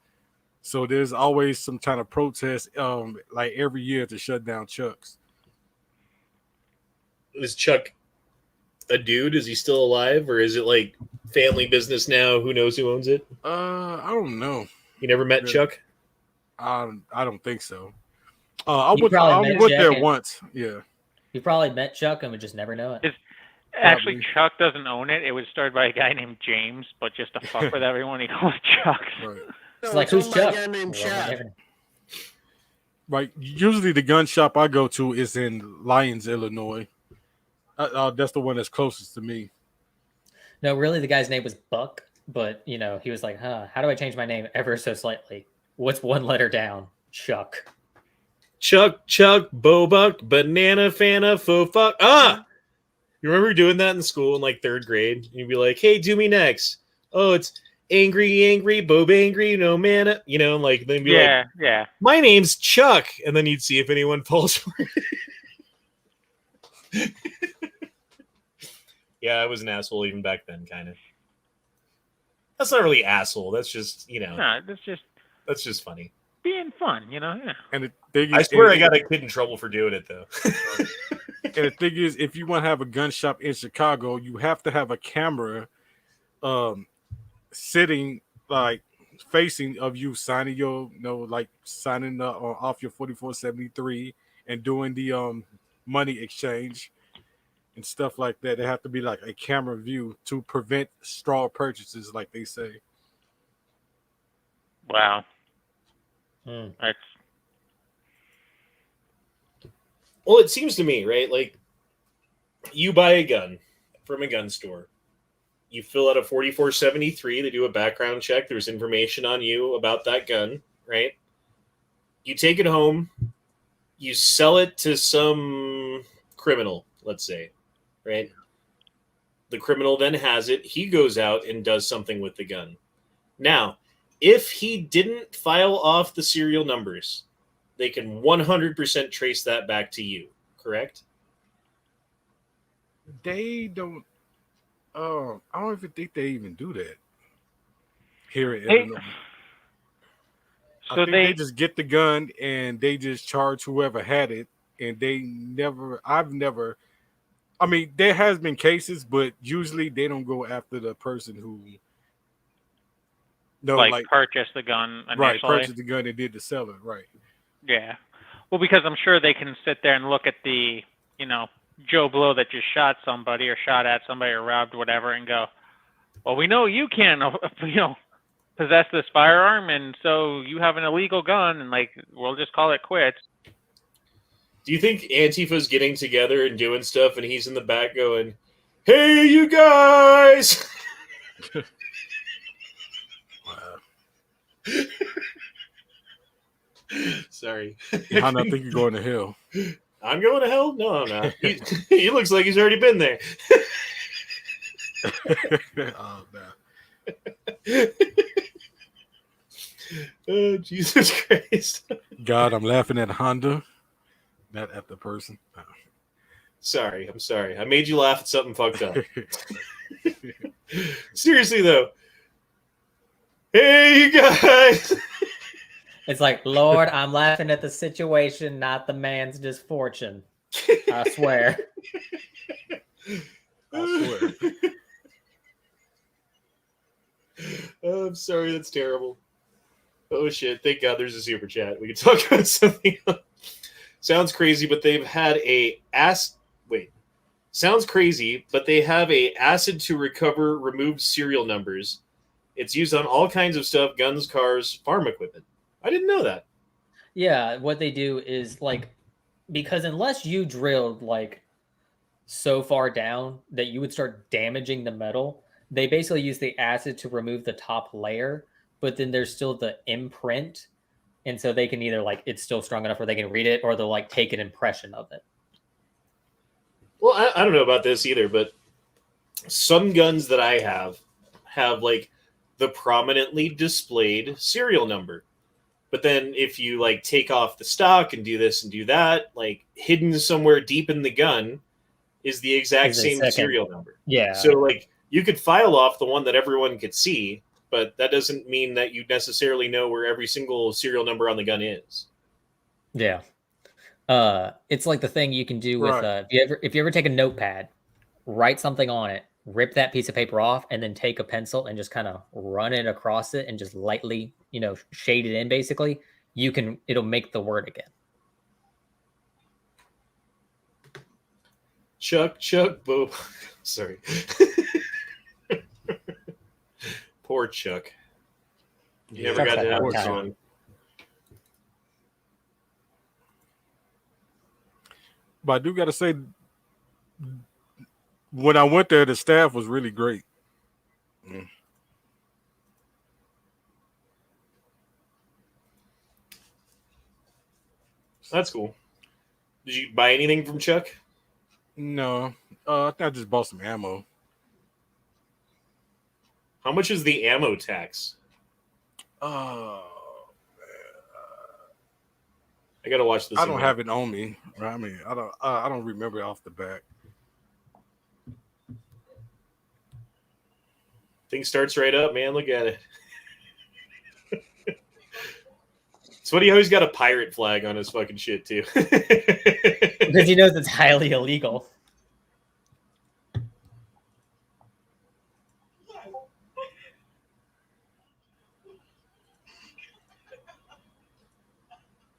So there's always some kind of protest, like every year to shut down Chucks. Is Chuck a dude? Is he still alive, or is it like family business now? Who knows who owns it? I don't know. You never met Chuck? I don't think so. I You went probably met there Chuck once. Yeah. You probably met Chuck and would just never know it. Actually, Probably. Chuck doesn't own it. It was started by a guy named James, but just to fuck with everyone, he calls it Chuck. Right. It's No, like, who's owned by a Chuck? guy named Well, Chad. never- Right. Usually the gun shop I go to is in Lyons, Illinois. That's the one that's closest to me. No, really, the guy's name was Buck, but he was like, how do I change my name ever so slightly? What's one letter down? Chuck. Chuck, Bobuck, banana, fana, faux fuck. You remember doing that in school in like 3rd grade? You'd be like, hey, do me next. Oh, it's angry, Bob angry, no man. Like, then be like, Yeah. my name's Chuck. And then you'd see if anyone falls for it. Yeah, I was an asshole even back then, kind of. That's not really asshole. That's just, No, that's just funny. being fun, Yeah. And the thing is, I swear I got a kid in trouble for doing it, though. And the thing is, if you want to have a gun shop in Chicago, you have to have a camera sitting like facing of you signing your signing off your 4473 and doing the money exchange and stuff like that. They have to be like a camera view to prevent straw purchases, like they say. Wow. Hmm. That's Well, it seems to me, right? Like, you buy a gun from a gun store. You fill out a 4473. They do a background check. There's information on you about that gun, right? You take it home. You sell it to some criminal, let's say, right? The criminal then has it. He goes out and does something with the gun. Now, if he didn't file off the serial numbers, they can 100% trace that back to you, correct? They don't. I don't even think they even do that here in Hey, Illinois. I so think they just get the gun and they just charge whoever had it, and they never. I've never. I mean, there has been cases, but usually they don't go after the person who. No, like purchase the gun initially. right, purchase the gun and did the seller, right? Yeah. Well, because I'm sure they can sit there and look at the, Joe Blow that just shot somebody or shot at somebody or robbed whatever and go, well, we know you can't, possess this firearm, and so you have an illegal gun, and we'll just call it quits. Do you think Antifa's getting together and doing stuff, and he's in the back going, "Hey, you guys"? Wow. Sorry. How do I think you're going to hell? I'm going to hell? No, I'm not. He looks like he's already been there. Oh, no. Oh, Jesus Christ. God, I'm laughing at Honda, not at the person. Sorry, I'm sorry. I made you laugh at something fucked up. Seriously, though. Hey, you guys. It's like, Lord, I'm laughing at the situation, not the man's misfortune. I swear. I swear. Oh, I'm sorry. That's terrible. Oh, shit. Thank God there's a super chat. We can talk about something else. Sounds crazy, but they've had a Sounds crazy, but they have a acid to recover removed serial numbers. It's used on all kinds of stuff, guns, cars, farm equipment. I didn't know that. Yeah, what they do is like, because unless you drilled like so far down that you would start damaging the metal, they basically use the acid to remove the top layer, but then there's still the imprint. And so they can either like, it's still strong enough where they can read it, or they'll like take an impression of it. Well, I don't know about this either, but some guns that I have like the prominently displayed serial number. But then if you like take off the stock and do this and do that, like hidden somewhere deep in the gun is the exact Is the same second. serial number. Yeah. So like you could file off the one that everyone could see, but that doesn't mean that you necessarily know where every single serial number on the gun is. Yeah. It's like the thing you can do with Right. if you ever take a notepad, write something on it, rip that piece of paper off, and then take a pencil and just kind of run it across it and just lightly, shade it in. Basically, it'll make the word again. Chuck, Bo. Sorry. Poor Chuck. You never Chuck's got to had have a this hard one. But I do got to say, when I went there, the staff was really great. That's cool. Did you buy anything from Chuck? No, I think I just bought some ammo. How much is the ammo tax? Uh, I gotta watch this. I don't have it on me. Right? I mean, I don't remember it off the back. Thing starts right up, man. Look at it. It's funny how he's got a pirate flag on his fucking shit too. Because he knows it's highly illegal.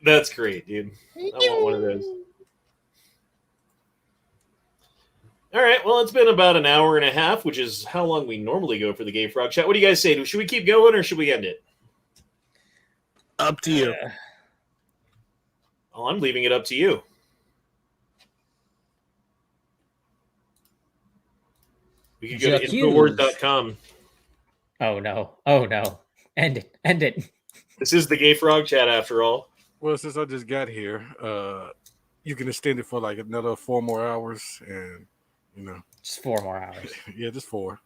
That's great, dude. I want one of those. All right, well, it's been about an hour and a half, which is how long we normally go for the Gay Frog Chat. What do you guys say? Should we keep going or should we end it? Up to you. Well, I'm leaving it up to you. We could go to infowars.com. Oh no. End it. This is the Gay Frog Chat after all. Well, since I just got here, you can extend it for like another 4 more hours, and Just 4 more hours. yeah, just 4.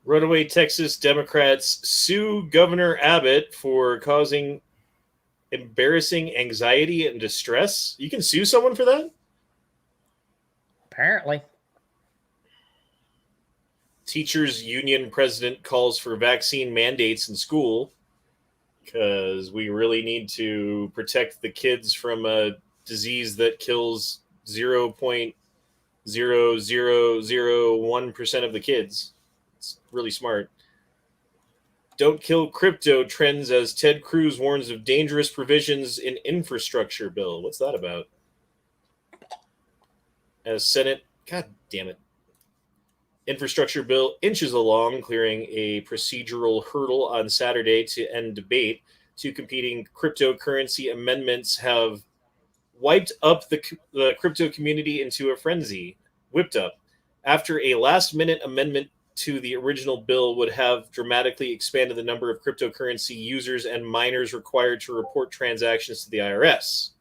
Runaway Texas Democrats sue Governor Abbott for causing embarrassing anxiety and distress. You can sue someone for that? Apparently. Teachers Union president calls for vaccine mandates in school because we really need to protect the kids from a disease that kills 0.0001% of the kids. It's really smart. Don't kill crypto trends as Ted Cruz warns of dangerous provisions in infrastructure bill. What's that about? As Senate, God damn it. Infrastructure bill inches along, clearing a procedural hurdle on Saturday to end debate. 2 competing cryptocurrency amendments have wiped up the crypto community into a frenzy, whipped up, after a last-minute amendment to the original bill would have dramatically expanded the number of cryptocurrency users and miners required to report transactions to the IRS.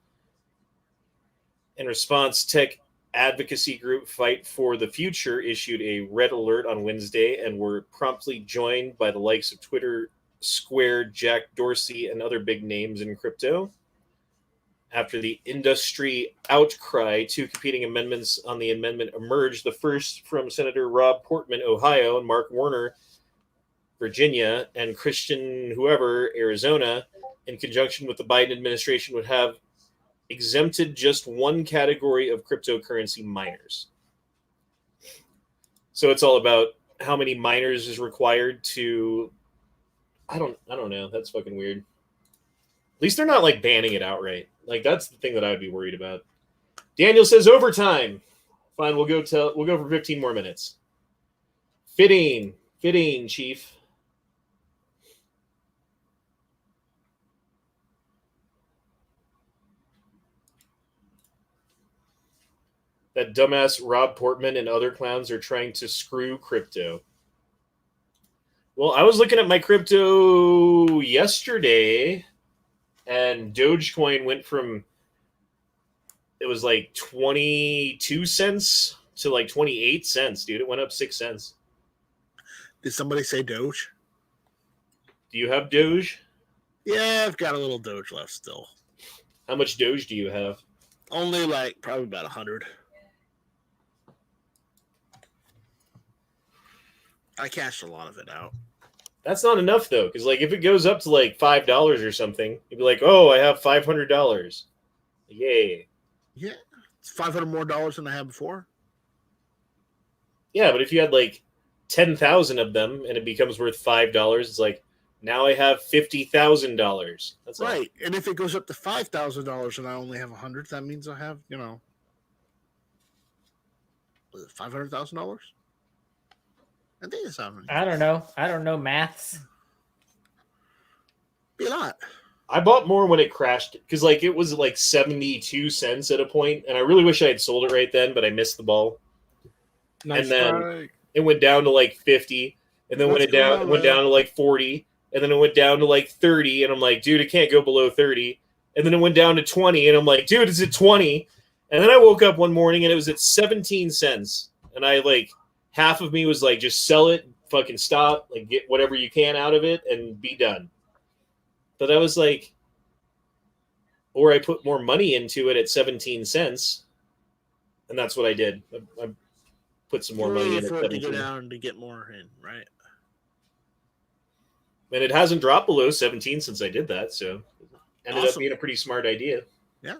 In response, tech advocacy group Fight for the Future issued a red alert on Wednesday and were promptly joined by the likes of Twitter, Square, Jack Dorsey, and other big names in crypto. After the industry outcry, 2 competing amendments on the amendment emerged. The first from Senator Rob Portman, Ohio, and Mark Warner, Virginia, and Christian whoever, Arizona, in conjunction with the Biden administration, would have exempted just one category of cryptocurrency miners. So it's all about how many miners is required to. I don't know. That's fucking weird. At least they're not like banning it outright. Like that's the thing that I would be worried about. Daniel says overtime. Fine, we'll go for 15 more minutes. Fitting, Chief. That dumbass Rob Portman and other clowns are trying to screw crypto. Well, I was looking at my crypto yesterday, and Dogecoin went from, it was like 22 cents to like 28 cents, dude. It went up 6 cents. Did somebody say Doge? Do you have Doge? Yeah, I've got a little Doge left still. How much Doge do you have? Only like probably about 100. I cashed a lot of it out. That's not enough though, because like if it goes up to like $5 or something, you'd be like, "Oh, I have $500." Yay! Yeah, it's $500 more than I had before. Yeah, but if you had like 10,000 of them and it becomes worth $5, it's like now I have $50,000. That's right. All. And if it goes up to $5,000 and I only have 100, that means I have $500,000. I think it's $700. I don't know. I don't know maths. Be a lot. I bought more when it crashed because like it was like 72 cents at a point, and I really wish I had sold it right then, but I missed the ball. Nice and then try. It went down to like 50, and then went down to like 40, and then it went down to like 30, and I'm like, dude, it can't go below 30. And then it went down to 20, and I'm like, dude, it's at 20. And then I woke up one morning and it was at 17 cents, and I like half of me was like, just sell it, fucking stop, like get whatever you can out of it and be done. But I was like, or I put more money into it at 17 cents, and that's what I did. I put some more money in at 17. To go down to get more in, right? And it hasn't dropped below 17 since I did that, so it ended up being a pretty smart idea. Yeah.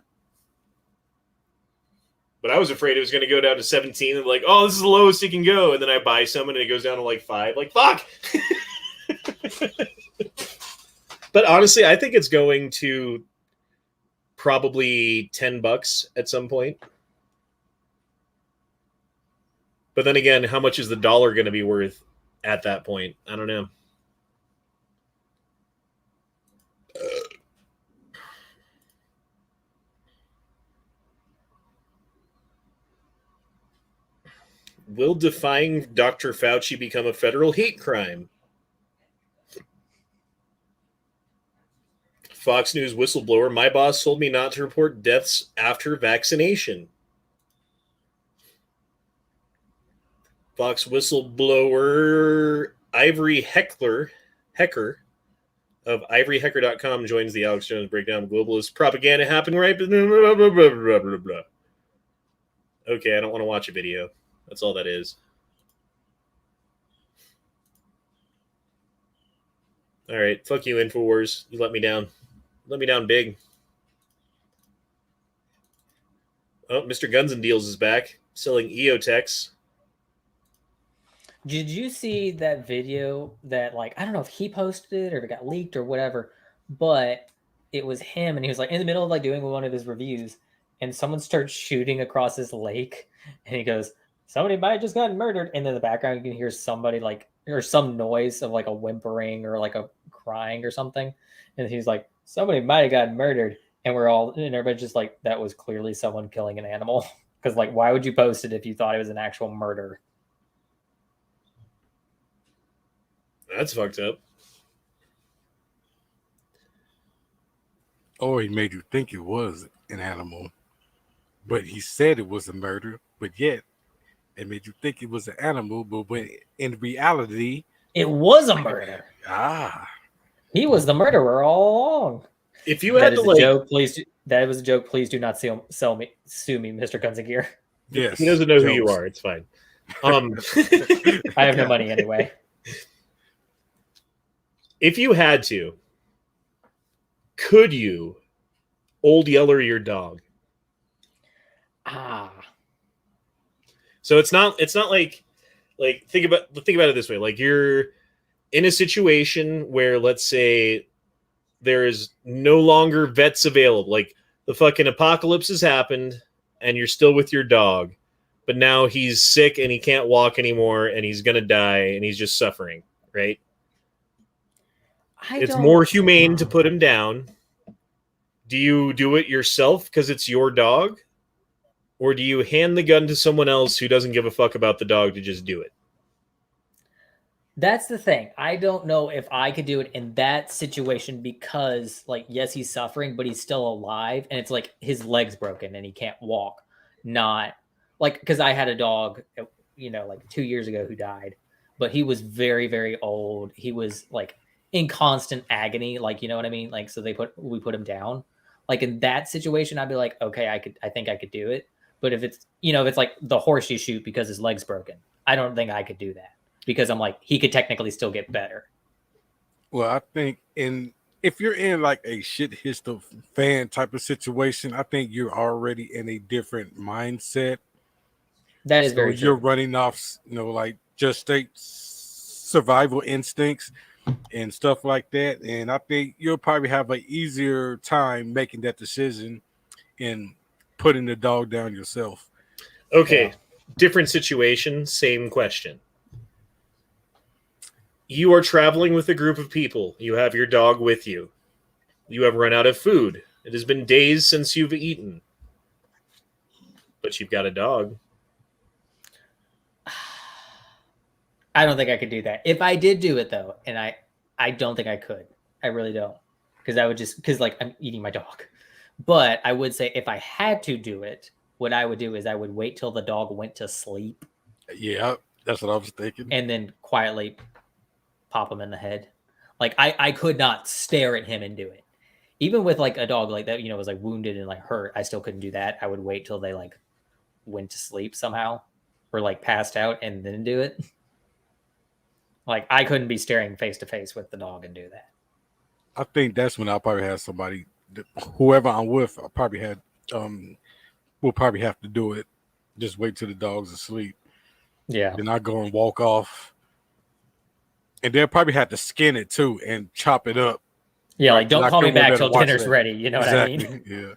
But I was afraid it was going to go down to 17 and like, oh, this is the lowest it can go. And then I buy some and it goes down to like 5. Like, fuck! But honestly, I think it's going to probably $10 at some point. But then again, how much is the dollar going to be worth at that point? I don't know. Will defying Dr. Fauci become a federal hate crime? Fox News whistleblower, my boss told me not to report deaths after vaccination. Fox whistleblower Ivory Hecker of ivoryhecker.com joins the Alex Jones breakdown of globalist propaganda happening right. Blah, blah, blah, blah, blah, blah, blah. Okay, I don't want to watch a video. That's all that is. All right, fuck you, InfoWars. You let me down. Let me down big. Oh, Mr. Guns and Deals is back, selling EOTechs. Did you see that video that, like, I don't know if he posted it or if it got leaked or whatever, but it was him and he was like in the middle of like doing one of his reviews and someone starts shooting across this lake and he goes, somebody might have just gotten murdered. And in the background, you can hear somebody like, or some noise of like a whimpering or like a crying or something. And he's like, somebody might have gotten murdered. And everybody's just like, that was clearly someone killing an animal. Because like, why would you post it if you thought it was an actual murder? That's fucked up. Or he made you think it was an animal, but he said it was a murder, but yet it made you think it was an animal, but when in reality, it was a murder. He was the murderer all along. If you had that to is like, a joke, please. That was a joke. Please do not sue me, Mr. Guns and Gear. Yes, he doesn't know who you are. It's fine. I have no money anyway. If you had to, could you Old Yeller your dog? So it's not like think about it this way. Like you're in a situation where, let's say, there is no longer vets available. Like the fucking apocalypse has happened and you're still with your dog, but now he's sick and he can't walk anymore and he's going to die and he's just suffering, right? It's more humane to put him down. Do you do it yourself because it's your dog? Or do you hand the gun to someone else who doesn't give a fuck about the dog to just do it? That's the thing. I don't know if I could do it in that situation because, like, yes, he's suffering, but he's still alive. And it's like his leg's broken and he can't walk. Not like, because I had a dog, you know, like 2 years ago who died, but he was very, very old. He was like in constant agony. Like, you know what I mean? Like, so we put him down. Like in that situation, I'd be like, okay, I think I could do it. But if it's, you know, if it's like the horse you shoot because his leg's broken, I don't think I could do that. Because I'm like, he could technically still get better. Well, I think if you're in like a shit hits the fan type of situation, I think you're already in a different mindset. That is very true. You're running off, you know, like just straight survival instincts and stuff like that. And I think you'll probably have an easier time making that decision and putting the dog down yourself. Okay, different situation, same question. You are traveling with a group of people. You have your dog with you. You have run out of food. It has been days since you've eaten. But you've got a dog. I don't think I could do that. If I did do it, though, and I don't think I could. I really don't. Because I would just, because like I'm eating my dog. But I would say if I had to do it, what I would do is I would wait till the dog went to sleep. Yeah, that's what I was thinking. And then quietly pop him in the head. Like I could not stare at him and do it. Even with like a dog like that, you know, was like wounded and like hurt, I still couldn't do that. I would wait till they like went to sleep somehow or like passed out and then do it. Like I couldn't be staring face to face with the dog and do that. I think that's when I'll probably have somebody, whoever I'm with, I probably had, will probably have to do it. Just wait till the dog's asleep. Yeah. Then I go and walk off. And they'll probably have to skin it too and chop it up. Yeah, like don't call me back till dinner's that. ready. You know exactly. what I mean? Yeah.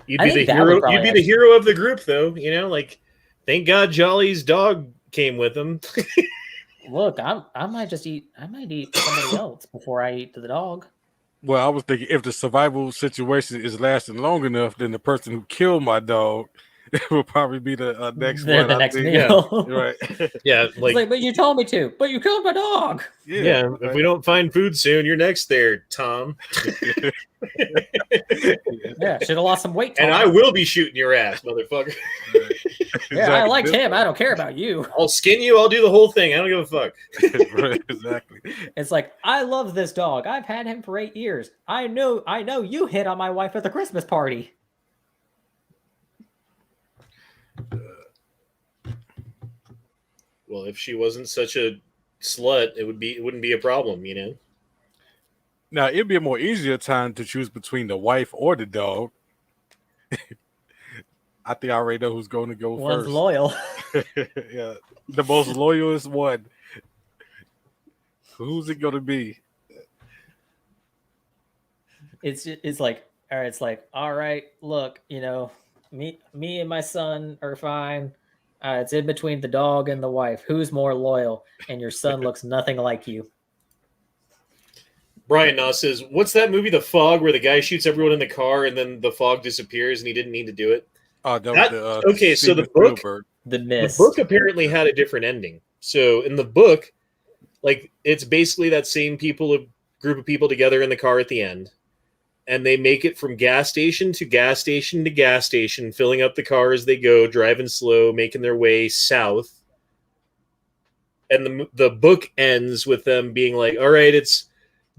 You'd be the hero. You'd be the hero of the group, though. You know, like thank God Jolly's dog came with him. Look, I might eat somebody else before I eat the dog. Well, I was thinking if the survival situation is lasting long enough, then the person who killed my dog will probably be the next one. The next meal. Yeah, right. Yeah, like, but you told me to. But you killed my dog. Yeah, right. If we don't find food soon, you're next there, Tom. Yeah, should have lost some weight, Tom. And I will be shooting your ass, motherfucker. Yeah, I liked him. I don't care about you. I'll skin you. I'll do the whole thing. I don't give a fuck. Right, exactly. It's like, I love this dog. I've had him for 8 years. I know you hit on my wife at the Christmas party. Well, if she wasn't such a slut, it wouldn't be a problem, you know. Now it'd be a more easier time to choose between the wife or the dog. I think I already know who's going to go One's first. loyal. Yeah, the most loyalist one. Who's it going to be? It's like, all right. It's like, all right. Look, you know, me and my son are fine. It's in between the dog and the wife. Who's more loyal? And your son looks nothing like you. Brian Noss says, what's that movie, The Fog, where the guy shoots everyone in the car and then the fog disappears and he didn't need to do it? Okay, so the book, The Mist. The book apparently had a different ending. So in the book, like it's basically that same group of people together in the car at the end. And they make it from gas station to gas station to gas station, filling up the car as they go, driving slow, making their way south. And the book ends with them being like, all right, it's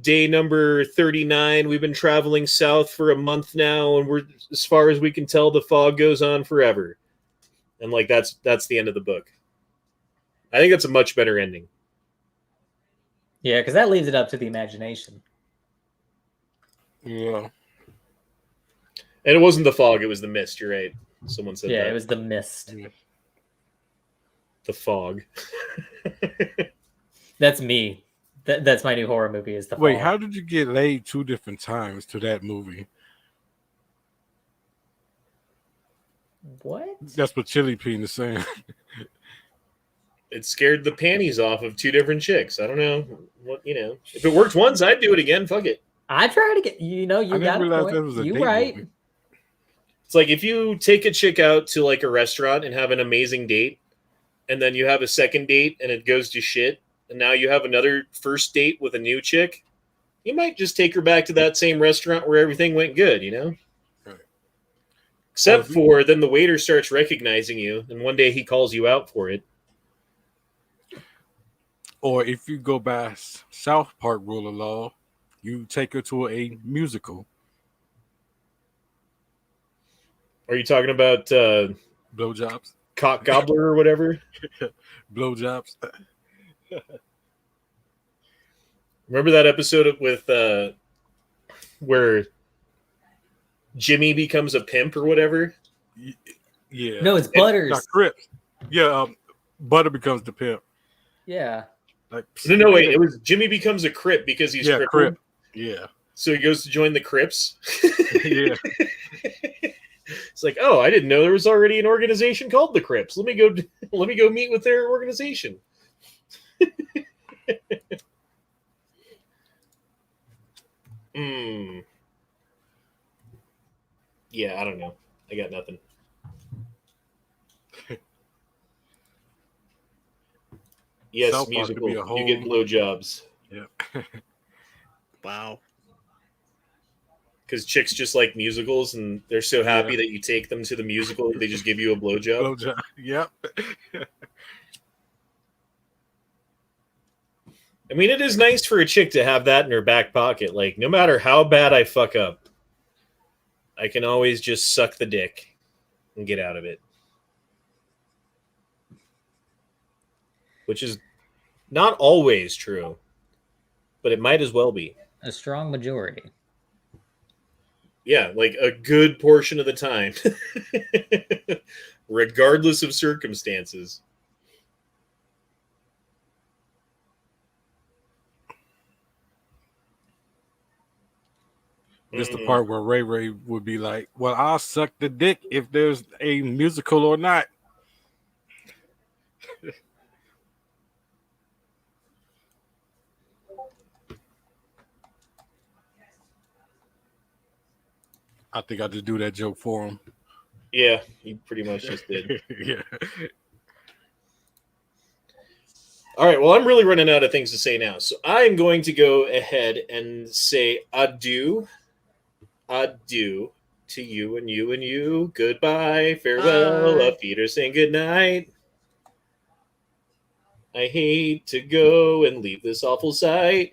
day number 39. We've been traveling south for a month now, and we're, as far as we can tell, the fog goes on forever. And like that's the end of the book. I think that's a much better ending. Yeah, because that leaves it up to the imagination. Yeah. And it wasn't The Fog, it was The Mist, you're right. Someone said yeah, that. It was The Mist. The Fog. That's me. That's my new horror movie, is The Fog. Wait, how did you get laid 2 different times to that movie? What? That's what Chili Bean is saying. It scared the panties off of two different chicks. I don't know what If it worked once, I'd do it again. Fuck it. I try to get you I got didn't a realize point. that was a You date right. movie. It's like if you take a chick out to like a restaurant and have an amazing date, and then you have a second date and it goes to shit, and now you have another first date with a new chick, you might just take her back to that same restaurant where everything went good, Right. Except for then the waiter starts recognizing you, and one day he calls you out for it. Or if you go by South Park rule of law, you take her to a musical. Are you talking about Blowjobs. Cock Gobbler or whatever? Blowjobs. Remember that episode with where Jimmy becomes a pimp or whatever? Yeah. No, it's Butters. Not Crips. Yeah, Butter becomes the pimp. Yeah. Like, No, wait. It was Jimmy becomes a Crip because he's crippled. Crip. Yeah. So he goes to join the Crips. Yeah. It's like, oh, I didn't know there was already an organization called the Crips. Let me go meet with their organization. Yeah, I don't know. I got nothing. Yes, South Park could musical. be a whole- You get blowjobs. Yeah. Wow. Because chicks just like musicals, and they're so happy that you take them to the musical, they just give you a blowjob. Blowjob. Yep. I mean, it is nice for a chick to have that in her back pocket. Like, no matter how bad I fuck up, I can always just suck the dick and get out of it. Which is not always true, but it might as well be. A strong majority. Yeah, like a good portion of the time, regardless of circumstances. This the part where Ray Ray would be like, well, I'll suck the dick if there's a musical or not. I think I just do that joke for him. Yeah, he pretty much just did. Yeah. All right, well, I'm really running out of things to say now. So I'm going to go ahead and say adieu. Adieu to you and you and you. Goodbye, farewell, auf Wiedersehen, good night. I hate to go and leave this awful sight.